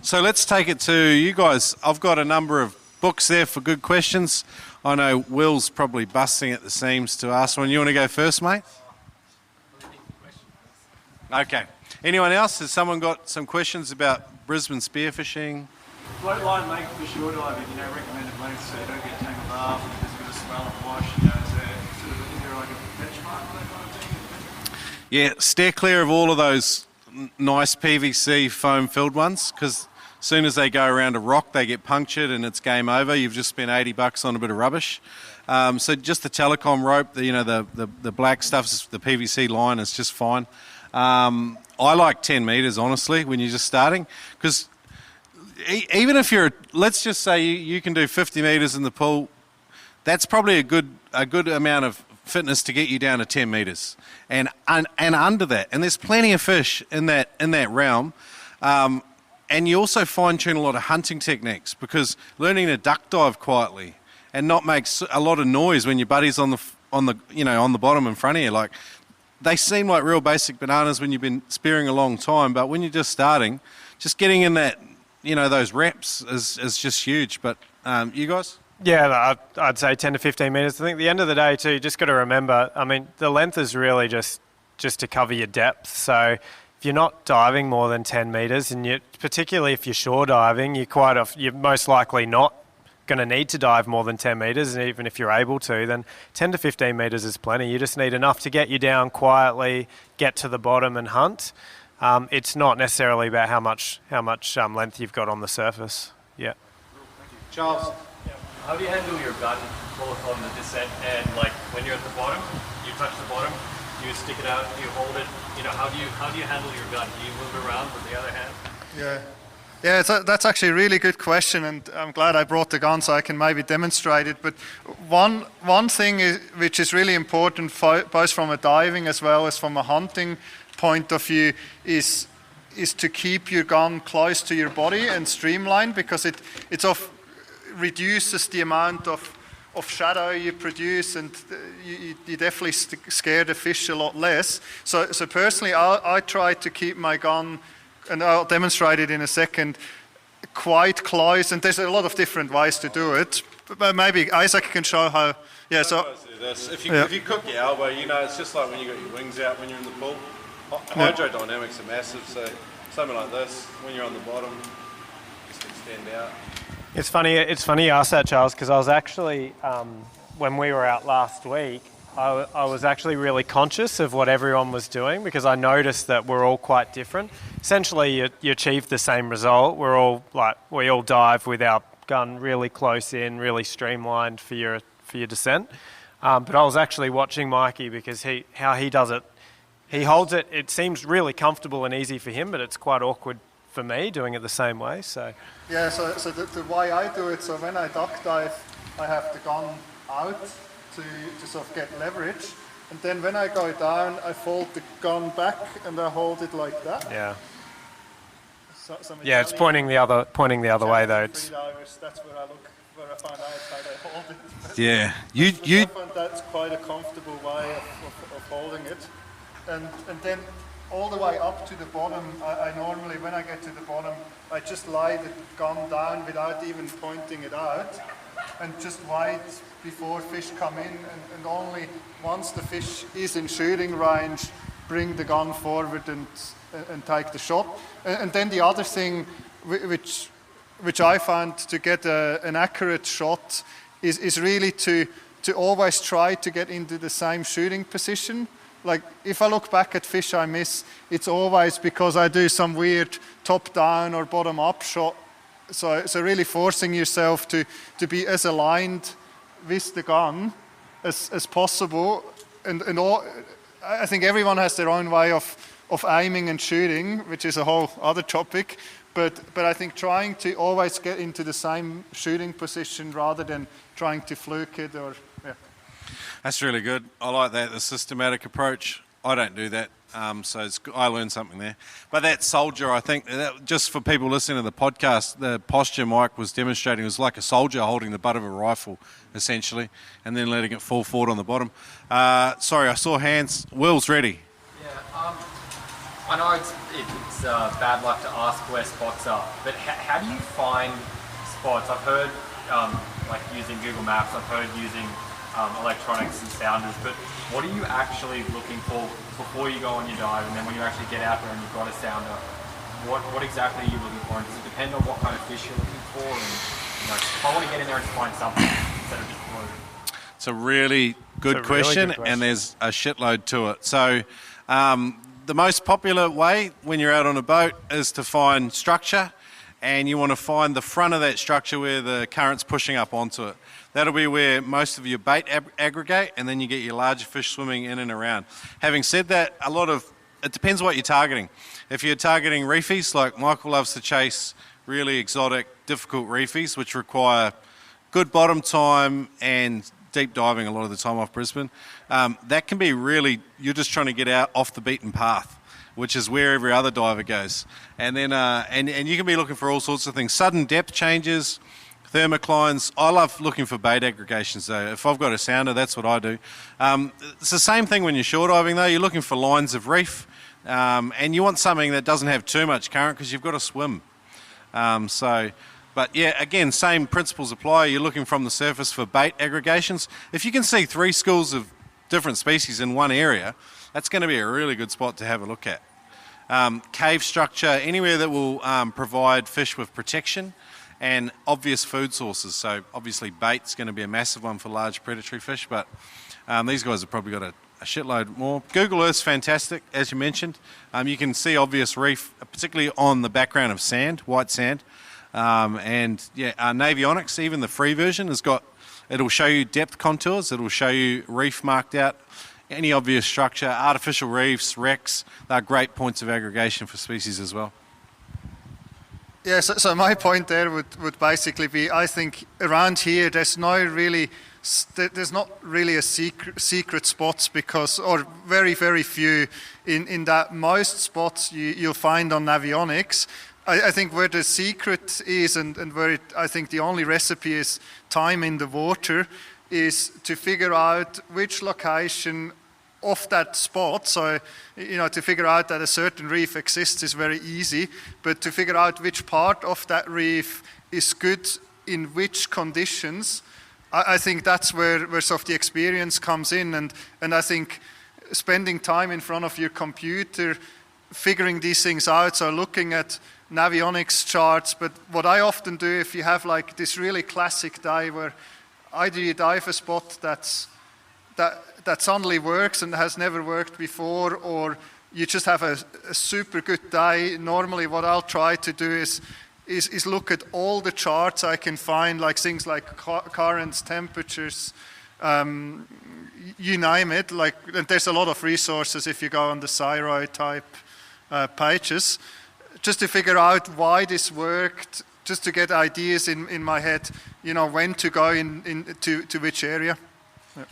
So let's take it to you guys. I've got a number of books there for good questions. I know Will's probably busting at the seams to ask one. You want to go first, mate? Okay. Anyone else? Has someone got some questions about Brisbane spearfishing? Float line length for shore diving, recommended length so you don't get tangled up, there's a bit of swell and wash, is there like a benchmark for that kind of thing? Yeah, steer clear of all of those nice PVC foam-filled ones, because as soon as they go around a rock, they get punctured and it's game over. You've just spent $80 on a bit of rubbish. So just the telecom rope, the black stuff, the PVC line is just fine. I like 10 metres, honestly, when you're just starting, because even if let's just say you can do 50 metres in the pool, that's probably a good amount of fitness to get you down to 10 metres and under that. And there's plenty of fish in that realm. And you also fine-tune a lot of hunting techniques, because learning to duck dive quietly and not make a lot of noise when your buddy's on the bottom in front of you, like, they seem like real basic bananas when you've been spearing a long time, but when you're just starting, just getting in that, those reps is just huge. But you guys? Yeah, I'd say 10 to 15 metres. I think at the end of the day too, you just got to remember, the length is really just to cover your depth. So if you're not diving more than 10 metres, and particularly if you're shore diving, you're most likely not going to need to dive more than 10 metres, and even if you're able to, then 10 to 15 metres is plenty. You just need enough to get you down quietly, get to the bottom and hunt. It's not necessarily about how much length you've got on the surface. Yeah. Charles? How do you handle your gun both on the descent and when you're at the bottom, you touch the bottom, do you stick it out, do you hold it? How do you handle your gun? Do you move it around with the other hand? Yeah, that's actually a really good question, and I'm glad I brought the gun so I can maybe demonstrate it. But one thing which is really important, both from a diving as well as from a hunting point of view, is to keep your gun close to your body and streamlined, because it reduces the amount of shadow you produce, and you definitely scare the fish a lot less. So personally, I try to keep my gun, and I'll demonstrate it in a second, quite close, and there's a lot of different ways to do it. But maybe Isaac can show how. Yeah, so if you cook your elbow, it's just like when you got your wings out when you're in the pool. Hydrodynamics are massive, so something like this, when you're on the bottom, just extend out. It's funny you asked that, Charles, because I was actually, when we were out last week, I was actually really conscious of what everyone was doing, because I noticed that we're all quite different. Essentially, you achieve the same result. We all dive with our gun really close in, really streamlined for your descent. But I was actually watching Mikey, because how he does it. He holds it. It seems really comfortable and easy for him, but it's quite awkward for me doing it the same way. So the way I do it, so when I duck dive, I have the gun out to sort of get leverage, and then when I go down, I fold the gun back and I hold it like that. Yeah. It's pointing the other way though. That's where I find out how they hold it. Yeah, I find that's quite a comfortable way of holding it, and then all the way up to the bottom, I normally, when I get to the bottom, I just lie the gun down without even pointing it out, and just wait before fish come in, and only once the fish is in shooting range, bring the gun forward and take the shot. And then the other thing which I found to get an accurate shot is really to always try to get into the same shooting position. like if I look back at fish I miss, it's always because I do some weird top-down or bottom-up shot. So really forcing yourself to be as aligned with the gun as possible. And all, I think everyone has their own way of aiming and shooting, which is a whole other topic. But I think trying to always get into the same shooting position rather than trying to fluke it or, yeah. That's really good. I like that, the systematic approach. I don't do that, so I learned something there. But that soldier, I think, just for people listening to the podcast, the posture Mike was demonstrating was like a soldier holding the butt of a rifle, essentially, and then letting it fall forward on the bottom. Sorry, I saw hands. Will's ready. Yeah, I know it's bad luck to ask where spots are, but how do you find spots? I've heard like using Google Maps, I've heard using electronics and sounders, but what are you actually looking for before you go on your dive, and then when you actually get out there and you've got a sounder, what exactly are you looking for? And does it depend on what kind of fish you're looking for? And if I want to get in there and find something instead of just floating. It's a really good question, and there's a shitload to it. So the most popular way when you're out on a boat is to find structure, and you want to find the front of that structure where the current's pushing up onto it. That'll be where most of your bait aggregate, and then you get your larger fish swimming in and around. Having said that, it depends what you're targeting. If you're targeting reefies, like Michael loves to chase really exotic, difficult reefies, which require good bottom time and deep diving a lot of the time off Brisbane, that can be really, you're just trying to get out off the beaten path, which is where every other diver goes. And then and you can be looking for all sorts of things. Sudden depth changes, thermoclines. I love looking for bait aggregations though. If I've got a sounder, that's what I do. It's the same thing when you're shore diving though. You're looking for lines of reef, and you want something that doesn't have too much current because you've got to swim. But yeah, again, same principles apply. You're looking from the surface for bait aggregations. If you can see 3 schools of different species in one area, that's going to be a really good spot to have a look at. Cave structure, anywhere that will provide fish with protection and obvious food sources. So obviously bait's going to be a massive one for large predatory fish, but these guys have probably got a shitload more. Google Earth's fantastic, as you mentioned. You can see obvious reef, particularly on the background of sand, white sand. Navionics, even the free version, it'll show you depth contours, it'll show you reef marked out, any obvious structure, artificial reefs, wrecks. They're great points of aggregation for species as well. Yeah, so my point there would basically be, I think around here there's not really a secret spots or very, very few in that most spots you'll find on Navionics. I think where the secret is and where I think the only recipe is time in the water is to figure out which location of that spot. So, to figure out that a certain reef exists is very easy, but to figure out which part of that reef is good in which conditions, I think that's where sort of the experience comes in. And I think spending time in front of your computer, figuring these things out, so looking at Navionics charts, but what I often do if you have like this really classic dive where either you dive a spot that suddenly works and has never worked before, or you just have a super good day. Normally what I'll try to do is look at all the charts I can find, like things like currents, temperatures, you name it. And there's a lot of resources if you go on the Cyro type pages, just to figure out why this worked, just to get ideas in my head, when to go to which area. Yeah.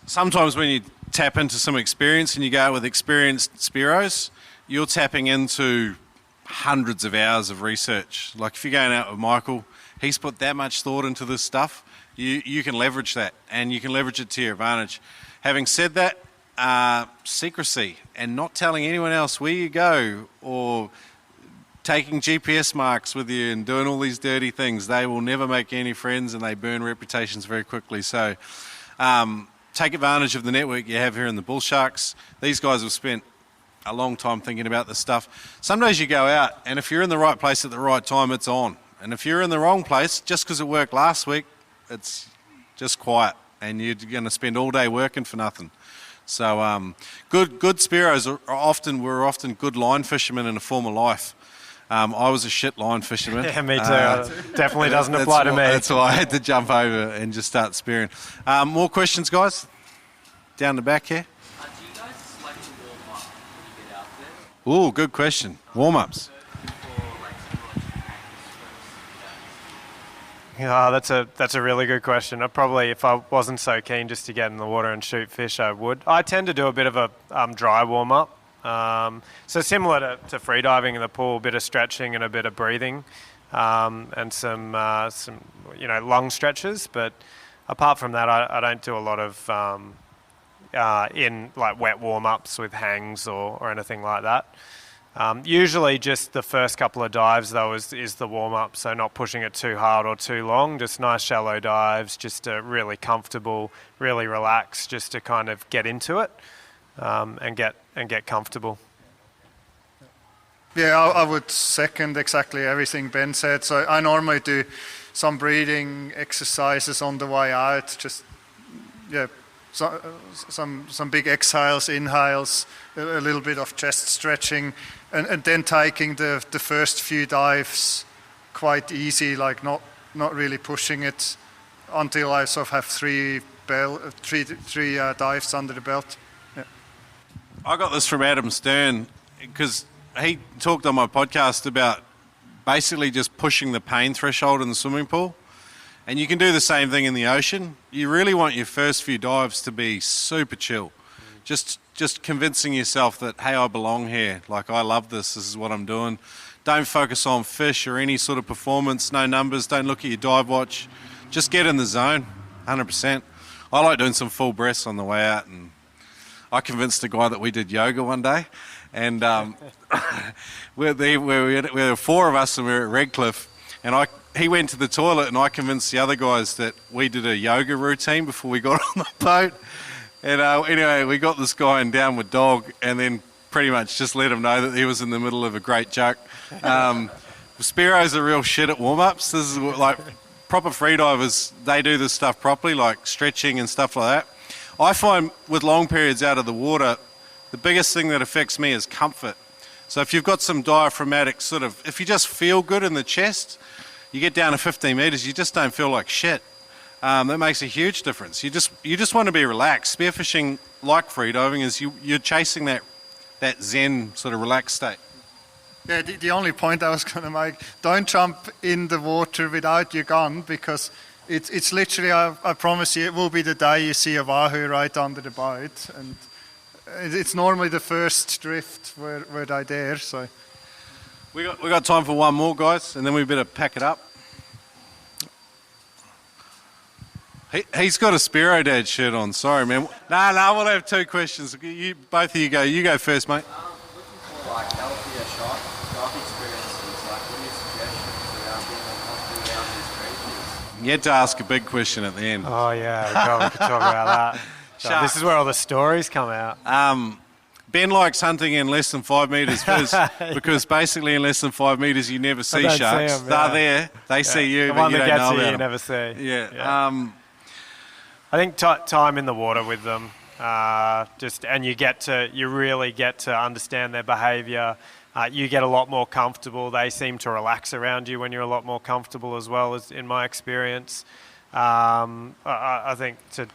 Sometimes when you tap into some experience and you go out with experienced Spearos, you're tapping into hundreds of hours of research. Like if you're going out with Michael, he's put that much thought into this stuff, you can leverage that and you can leverage it to your advantage. Having said that, secrecy and not telling anyone else where you go or taking GPS marks with you and doing all these dirty things, they will never make any friends and they burn reputations very quickly. So take advantage of the network you have here in the Bullsharks. These guys have spent a long time thinking about this stuff. Some days you go out and if you're in the right place at the right time, it's on. And if you're in the wrong place, just because it worked last week, it's just quiet and you're going to spend all day working for nothing. So good Spearos were often good line fishermen in a former life. I was a shit line fisherman. Yeah, me too. Definitely doesn't apply to me. That's why I had to jump over and just start spearing. More questions, guys? Down the back here. Do you guys like to warm up when you get out there? Ooh, good question. Warm-ups. That's a really good question. Probably, if I wasn't so keen just to get in the water and shoot fish, I would. I tend to do a bit of a dry warm-up. So similar to freediving in the pool, a bit of stretching and a bit of breathing, and some long stretches. But apart from that, I don't do a lot of in like wet warm-ups with hangs or anything like that. Usually just the first couple of dives, though, is the warm-up, so not pushing it too hard or too long, just nice shallow dives, just really comfortable, really relaxed, just to kind of get into it and get comfortable. Yeah, I would second exactly everything Ben said. So I normally do some breathing exercises on the way out, just, some big exhales, inhales, a little bit of chest stretching, and then taking the first few dives quite easy, like not really pushing it until I sort of have three dives under the belt. Yeah. I got this from Adam Stern because he talked on my podcast about basically just pushing the pain threshold in the swimming pool. And you can do the same thing in the ocean. You really want your first few dives to be super chill. Just convincing yourself that, hey, I belong here. Like, I love this. This is what I'm doing. Don't focus on fish or any sort of performance. No numbers. Don't look at your dive watch. Just get in the zone, 100%. I like doing some full breaths on the way out. And I convinced a guy that we did yoga one day. And there were four of us and we were at Redcliffe. And he went to the toilet and I convinced the other guys that we did a yoga routine before we got on the boat. And anyway, we got this guy in downward dog and then pretty much just let him know that he was in the middle of a great joke. Spearos are real shit at warm-ups. This is like proper freedivers, they do this stuff properly, like stretching and stuff like that. I find with long periods out of the water, the biggest thing that affects me is comfort. So if you've got some diaphragmatic if you just feel good in the chest, you get down to 15 metres, you just don't feel like shit. That makes a huge difference. You just want to be relaxed. Spearfishing, like freediving, is you're chasing that zen sort of relaxed state. Yeah, the only point I was going to make, don't jump in the water without your gun, because it's literally, I promise you, it will be the day you see a wahoo right under the boat, and it's normally the first drift where they're there. So we got time for one more, guys, and then we better pack it up. He's got a Spearo Dad shirt on. Sorry, man. No, we'll have two questions. Both of you go. You go first, mate. Looking for like healthier shark experiences, like what are your suggestions around being more comfortable around these creatures? You had to ask a big question at the end. Oh yeah, we could talk about that. So this is where all the stories come out. Ben likes hunting in less than 5 metres because basically in less than 5 metres you never see sharks. See them, yeah. They're there. They see you, the but one you that don't gets know you, about you them. never see. Yeah. I think time in the water with them, and you really get to understand their behaviour. You get a lot more comfortable. They seem to relax around you when you're a lot more comfortable as well, as in my experience. I think to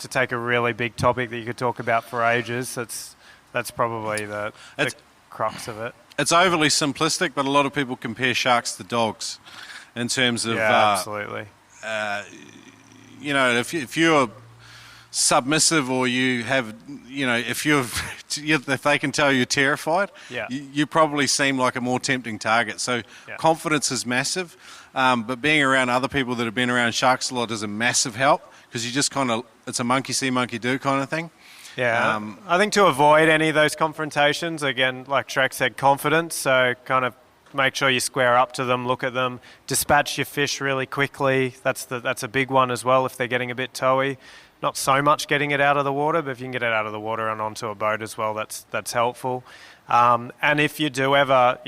take a really big topic that you could talk about for ages, that's probably the crux of it. It's overly simplistic, but a lot of people compare sharks to dogs in terms of absolutely. If you're submissive or you have, if they can tell you're terrified, you probably seem like a more tempting target. So confidence is massive, but being around other people that have been around sharks a lot is a massive help, because you just it's a monkey see, monkey do kind of thing. Yeah, I think to avoid any of those confrontations, again, like Shrek said, confidence, so kind of make sure you square up to them, look at them, dispatch your fish really quickly. That's a big one as well if they're getting a bit towy. Not so much getting it out of the water, but if you can get it out of the water and onto a boat as well, that's helpful. And if you do ever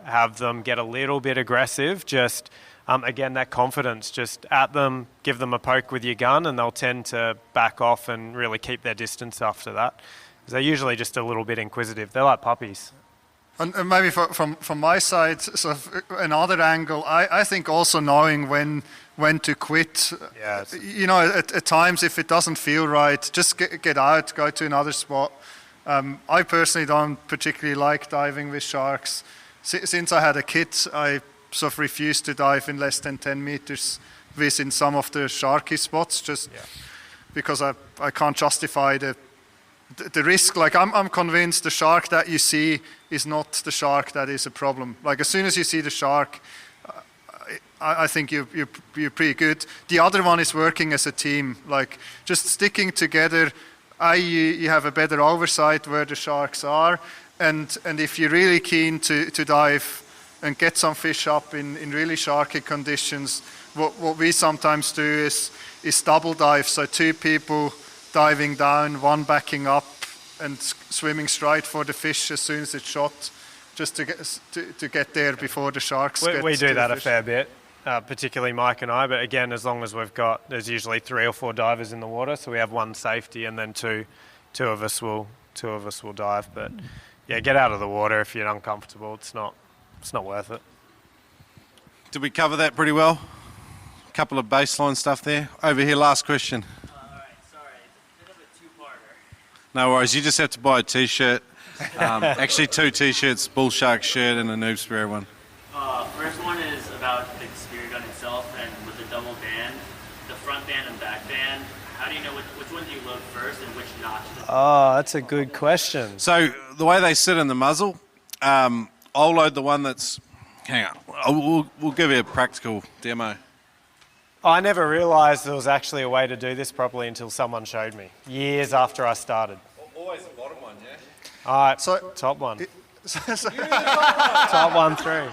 have them get a little bit aggressive, just again, that confidence, just at them, give them a poke with your gun, and they'll tend to back off and really keep their distance after that. Because they're usually just a little bit inquisitive. They're like puppies. And maybe from my side, sort of another angle, I think also knowing when to quit. Yeah, you know, at times if it doesn't feel right, just get out, go to another spot. I personally don't particularly like diving with sharks. Since I had a kid, I sort of refused to dive in less than 10 meters within some of the sharky spots, just because I can't justify the risk. Like I'm convinced the shark that you see is not the shark that is a problem. Like as soon as you see the shark, I think you're pretty good. The other one is working as a team, like just sticking together. You have a better oversight where the sharks are, and if you're really keen to dive and get some fish up in really sharky conditions, what we sometimes do is double dive. So 2 people diving down, 1 backing up and swimming straight for the fish as soon as it's shot, just to get there before the sharks get to the fish. We do that a fair bit, particularly Mike and I, but again, as long as there's usually 3 or 4 divers in the water, so we have 1 safety and then two of us will dive. But yeah, get out of the water if you're uncomfortable. It's not worth it. Did we cover that pretty well? A couple of baseline stuff there. Over here, last question. No worries, you just have to buy a t-shirt. Actually 2 t-shirts, Bullshark shirt and a Noob Spearo one. First one is about the spear gun itself, and with the double band, the front band and back band, how do you know which one do you load first and which notch? Oh, that's a good question. So the way they sit in the muzzle, I'll load the one that's, hang on, we'll give you a practical demo. I never realised there was actually a way to do this properly until someone showed me, years after I started. Always the bottom one, yeah? All right, So- top one. Top one through.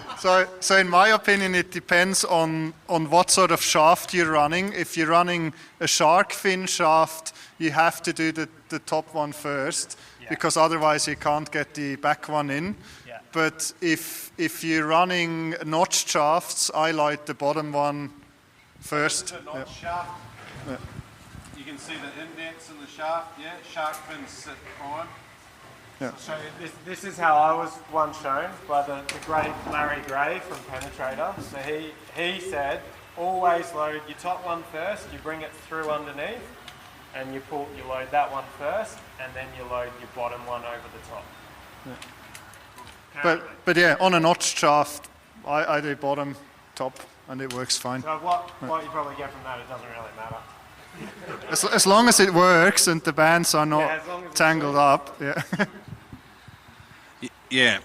So in my opinion, it depends on what sort of shaft you're running. If you're running a shark fin shaft, you have to do the top one first, because otherwise you can't get the back one in. Yeah. But if you're running notched shafts, I light the bottom one first. This is a notch shaft. Yeah. You can see the indents in the shaft, yeah? Shark fins sit prime. So this is how I was one shown by the great Larry Gray from Penetrator. So he said, always load your top one first, you bring it through underneath, and you load that one first, and then you load your bottom one over the top. Yeah. But yeah, on a notched shaft, I do bottom, top, and it works fine. So what you probably get from that, it doesn't really matter. As long as it works and the bands are Yeah, not as long as it tangled up. Yeah. Yeah.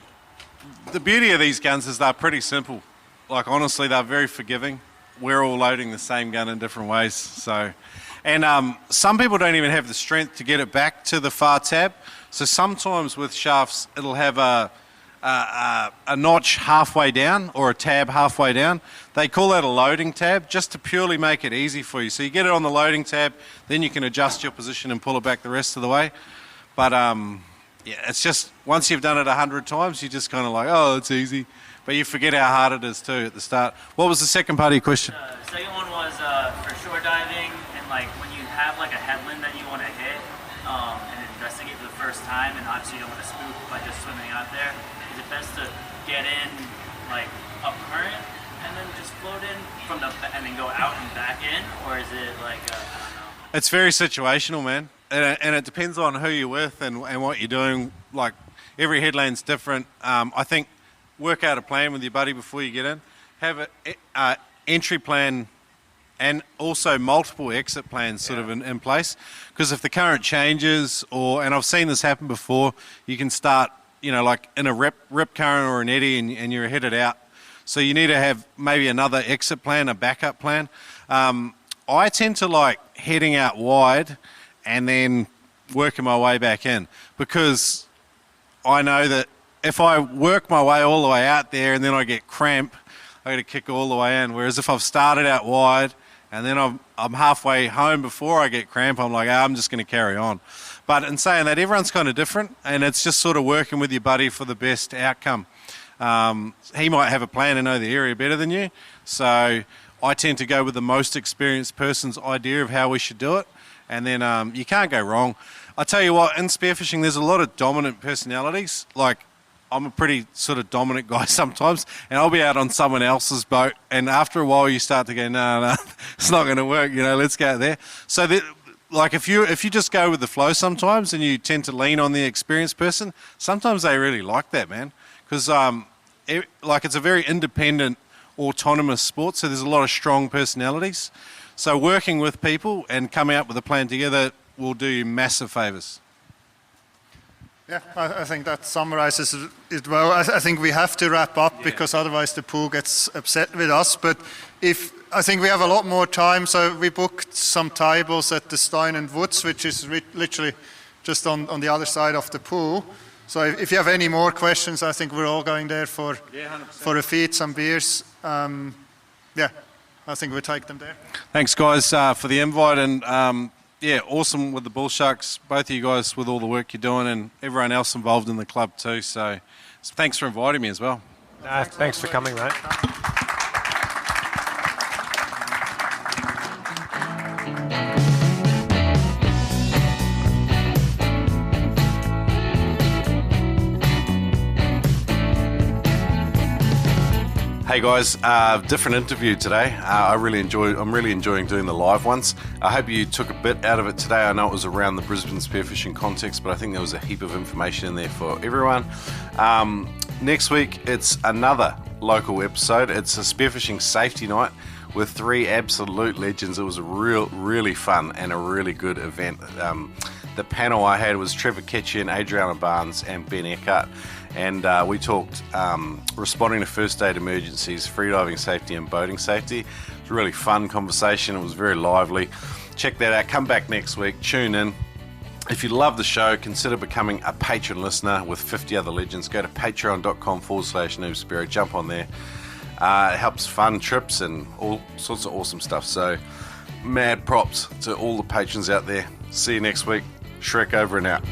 The beauty of these guns is they're pretty simple. Like, honestly, they're very forgiving. We're all loading the same gun in different ways. So, and some people don't even have the strength to get it back to the far tab. So sometimes with shafts, it'll have a notch halfway down or a tab halfway down. They call that a loading tab, just to purely make it easy for you. So you get it on the loading tab, then you can adjust your position and pull it back the rest of the way. But yeah, it's just, once you've done it 100 times, you just kind of like, oh, it's easy. But you forget how hard it is too at the start. What was the second part of your question? The second one was for shore diving, and like when you have like a headland that you want to hit and investigate for the first time, and obviously you don't want to spook by just swimming out there, is it best to get in like up current and then just float in from and then go out and back in, or is it like I don't know? It's very situational, man. And it depends on who you're with and what you're doing. Like, every headland's different. I think work out a plan with your buddy before you get in. Have an entry plan and also multiple exit plans sort of in place. Because if the current changes, and I've seen this happen before, you can start, like in a rip current or an eddy and you're headed out. So you need to have maybe another exit plan, a backup plan. I tend to like heading out wide and then working my way back in, because I know that if I work my way all the way out there and then I get cramp, I got to kick all the way in. Whereas if I've started out wide and then I'm halfway home before I get cramp, I'm like, I'm just going to carry on. But in saying that, everyone's kind of different, and it's just sort of working with your buddy for the best outcome. He might have a plan and know the area better than you. So I tend to go with the most experienced person's idea of how we should do it. And then you can't go wrong. I tell you what, in spearfishing, there's a lot of dominant personalities. Like, I'm a pretty sort of dominant guy sometimes, and I'll be out on someone else's boat, and after a while you start to go, no, it's not going to work, let's go out there. So, if you just go with the flow sometimes and you tend to lean on the experienced person, sometimes they really like that, man. Because, it's a very independent, autonomous sport, so there's a lot of strong personalities. So working with people and coming up with a plan together will do you massive favours. Yeah, I think that summarizes it well. I think we have to wrap up because otherwise the pool gets upset with us. But I think we have a lot more time, so we booked some tables at the Stein and Woods, which is literally just on the other side of the pool. So if you have any more questions, I think we're all going there for a feed, some beers. I think we'll take them there. Thanks, guys, for the invite, and awesome with the Bullsharks, both of you guys with all the work you're doing, and everyone else involved in the club too. So thanks for inviting me as well. Thanks for coming, mate. Hey guys, different interview today. I'm really enjoying doing the live ones. I hope you took a bit out of it today. I know it was around the Brisbane spearfishing context, but I think there was a heap of information in there for everyone. Next week, it's another local episode. It's a spearfishing safety night with 3 absolute legends. It was really fun and a really good event. The panel I had was Trevor Ketchian, Adriana Barnes, and Ben Eckert. And we talked responding to first aid emergencies, freediving safety and boating safety. It was a really fun conversation. It was very lively. Check that out. Come back next week. Tune in. If you love the show, consider becoming a patron listener with 50 other legends. Go to patreon.com/Noob Spearo. Jump on there. It helps fund trips and all sorts of awesome stuff. So mad props to all the patrons out there. See you next week. Shrek over and out.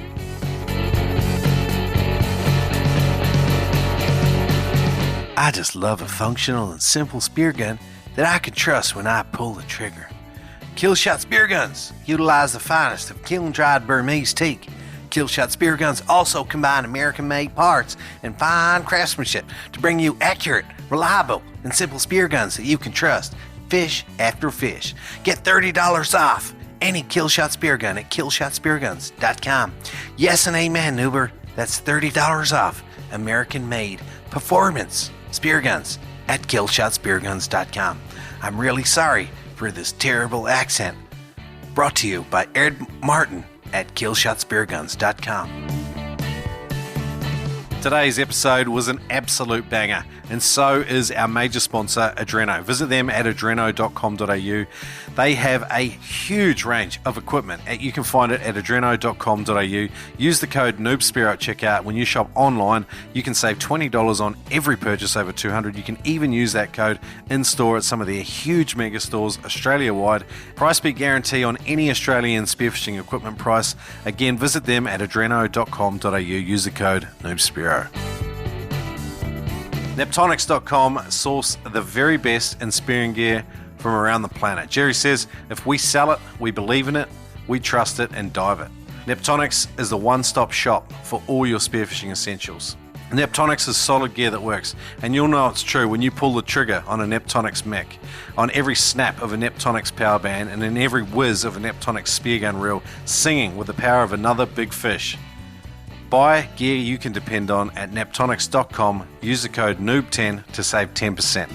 I just love a functional and simple spear gun that I can trust when I pull the trigger. Killshot spear guns utilize the finest of kiln-dried Burmese teak. Killshot spear guns also combine American-made parts and fine craftsmanship to bring you accurate, reliable, and simple spear guns that you can trust, fish after fish. Get $30 off any Killshot spear gun at killshotspearguns.com. Yes and amen, Noober. That's $30 off American-made performance spear guns at killshotspearguns.com. I'm really sorry for this terrible accent. Brought to you by Ed Martin at killshotspearguns.com. Today's episode was an absolute banger, and so is our major sponsor, Adreno. Visit them at adreno.com.au. They have a huge range of equipment. You can find it at adreno.com.au. Use the code NoobSpearo at checkout. When you shop online, you can save $20 on every purchase over $200. You can even use that code in-store at some of their huge mega stores Australia-wide. Price beat guarantee on any Australian spearfishing equipment price. Again, visit them at adreno.com.au. Use the code NoobSpearo. Neptonics.com source the very best in spearing gear from around the planet. Jerry says, if we sell it, we believe in it, we trust it, and dive it. Neptonics is the one-stop shop for all your spearfishing essentials. Neptonics is solid gear that works, and you'll know it's true when you pull the trigger on a Neptonics mech, on every snap of a Neptonics power band, and in every whiz of a Neptonics speargun reel, singing with the power of another big fish. Buy gear you can depend on at neptonics.com. Use the code NOOB10 to save 10%.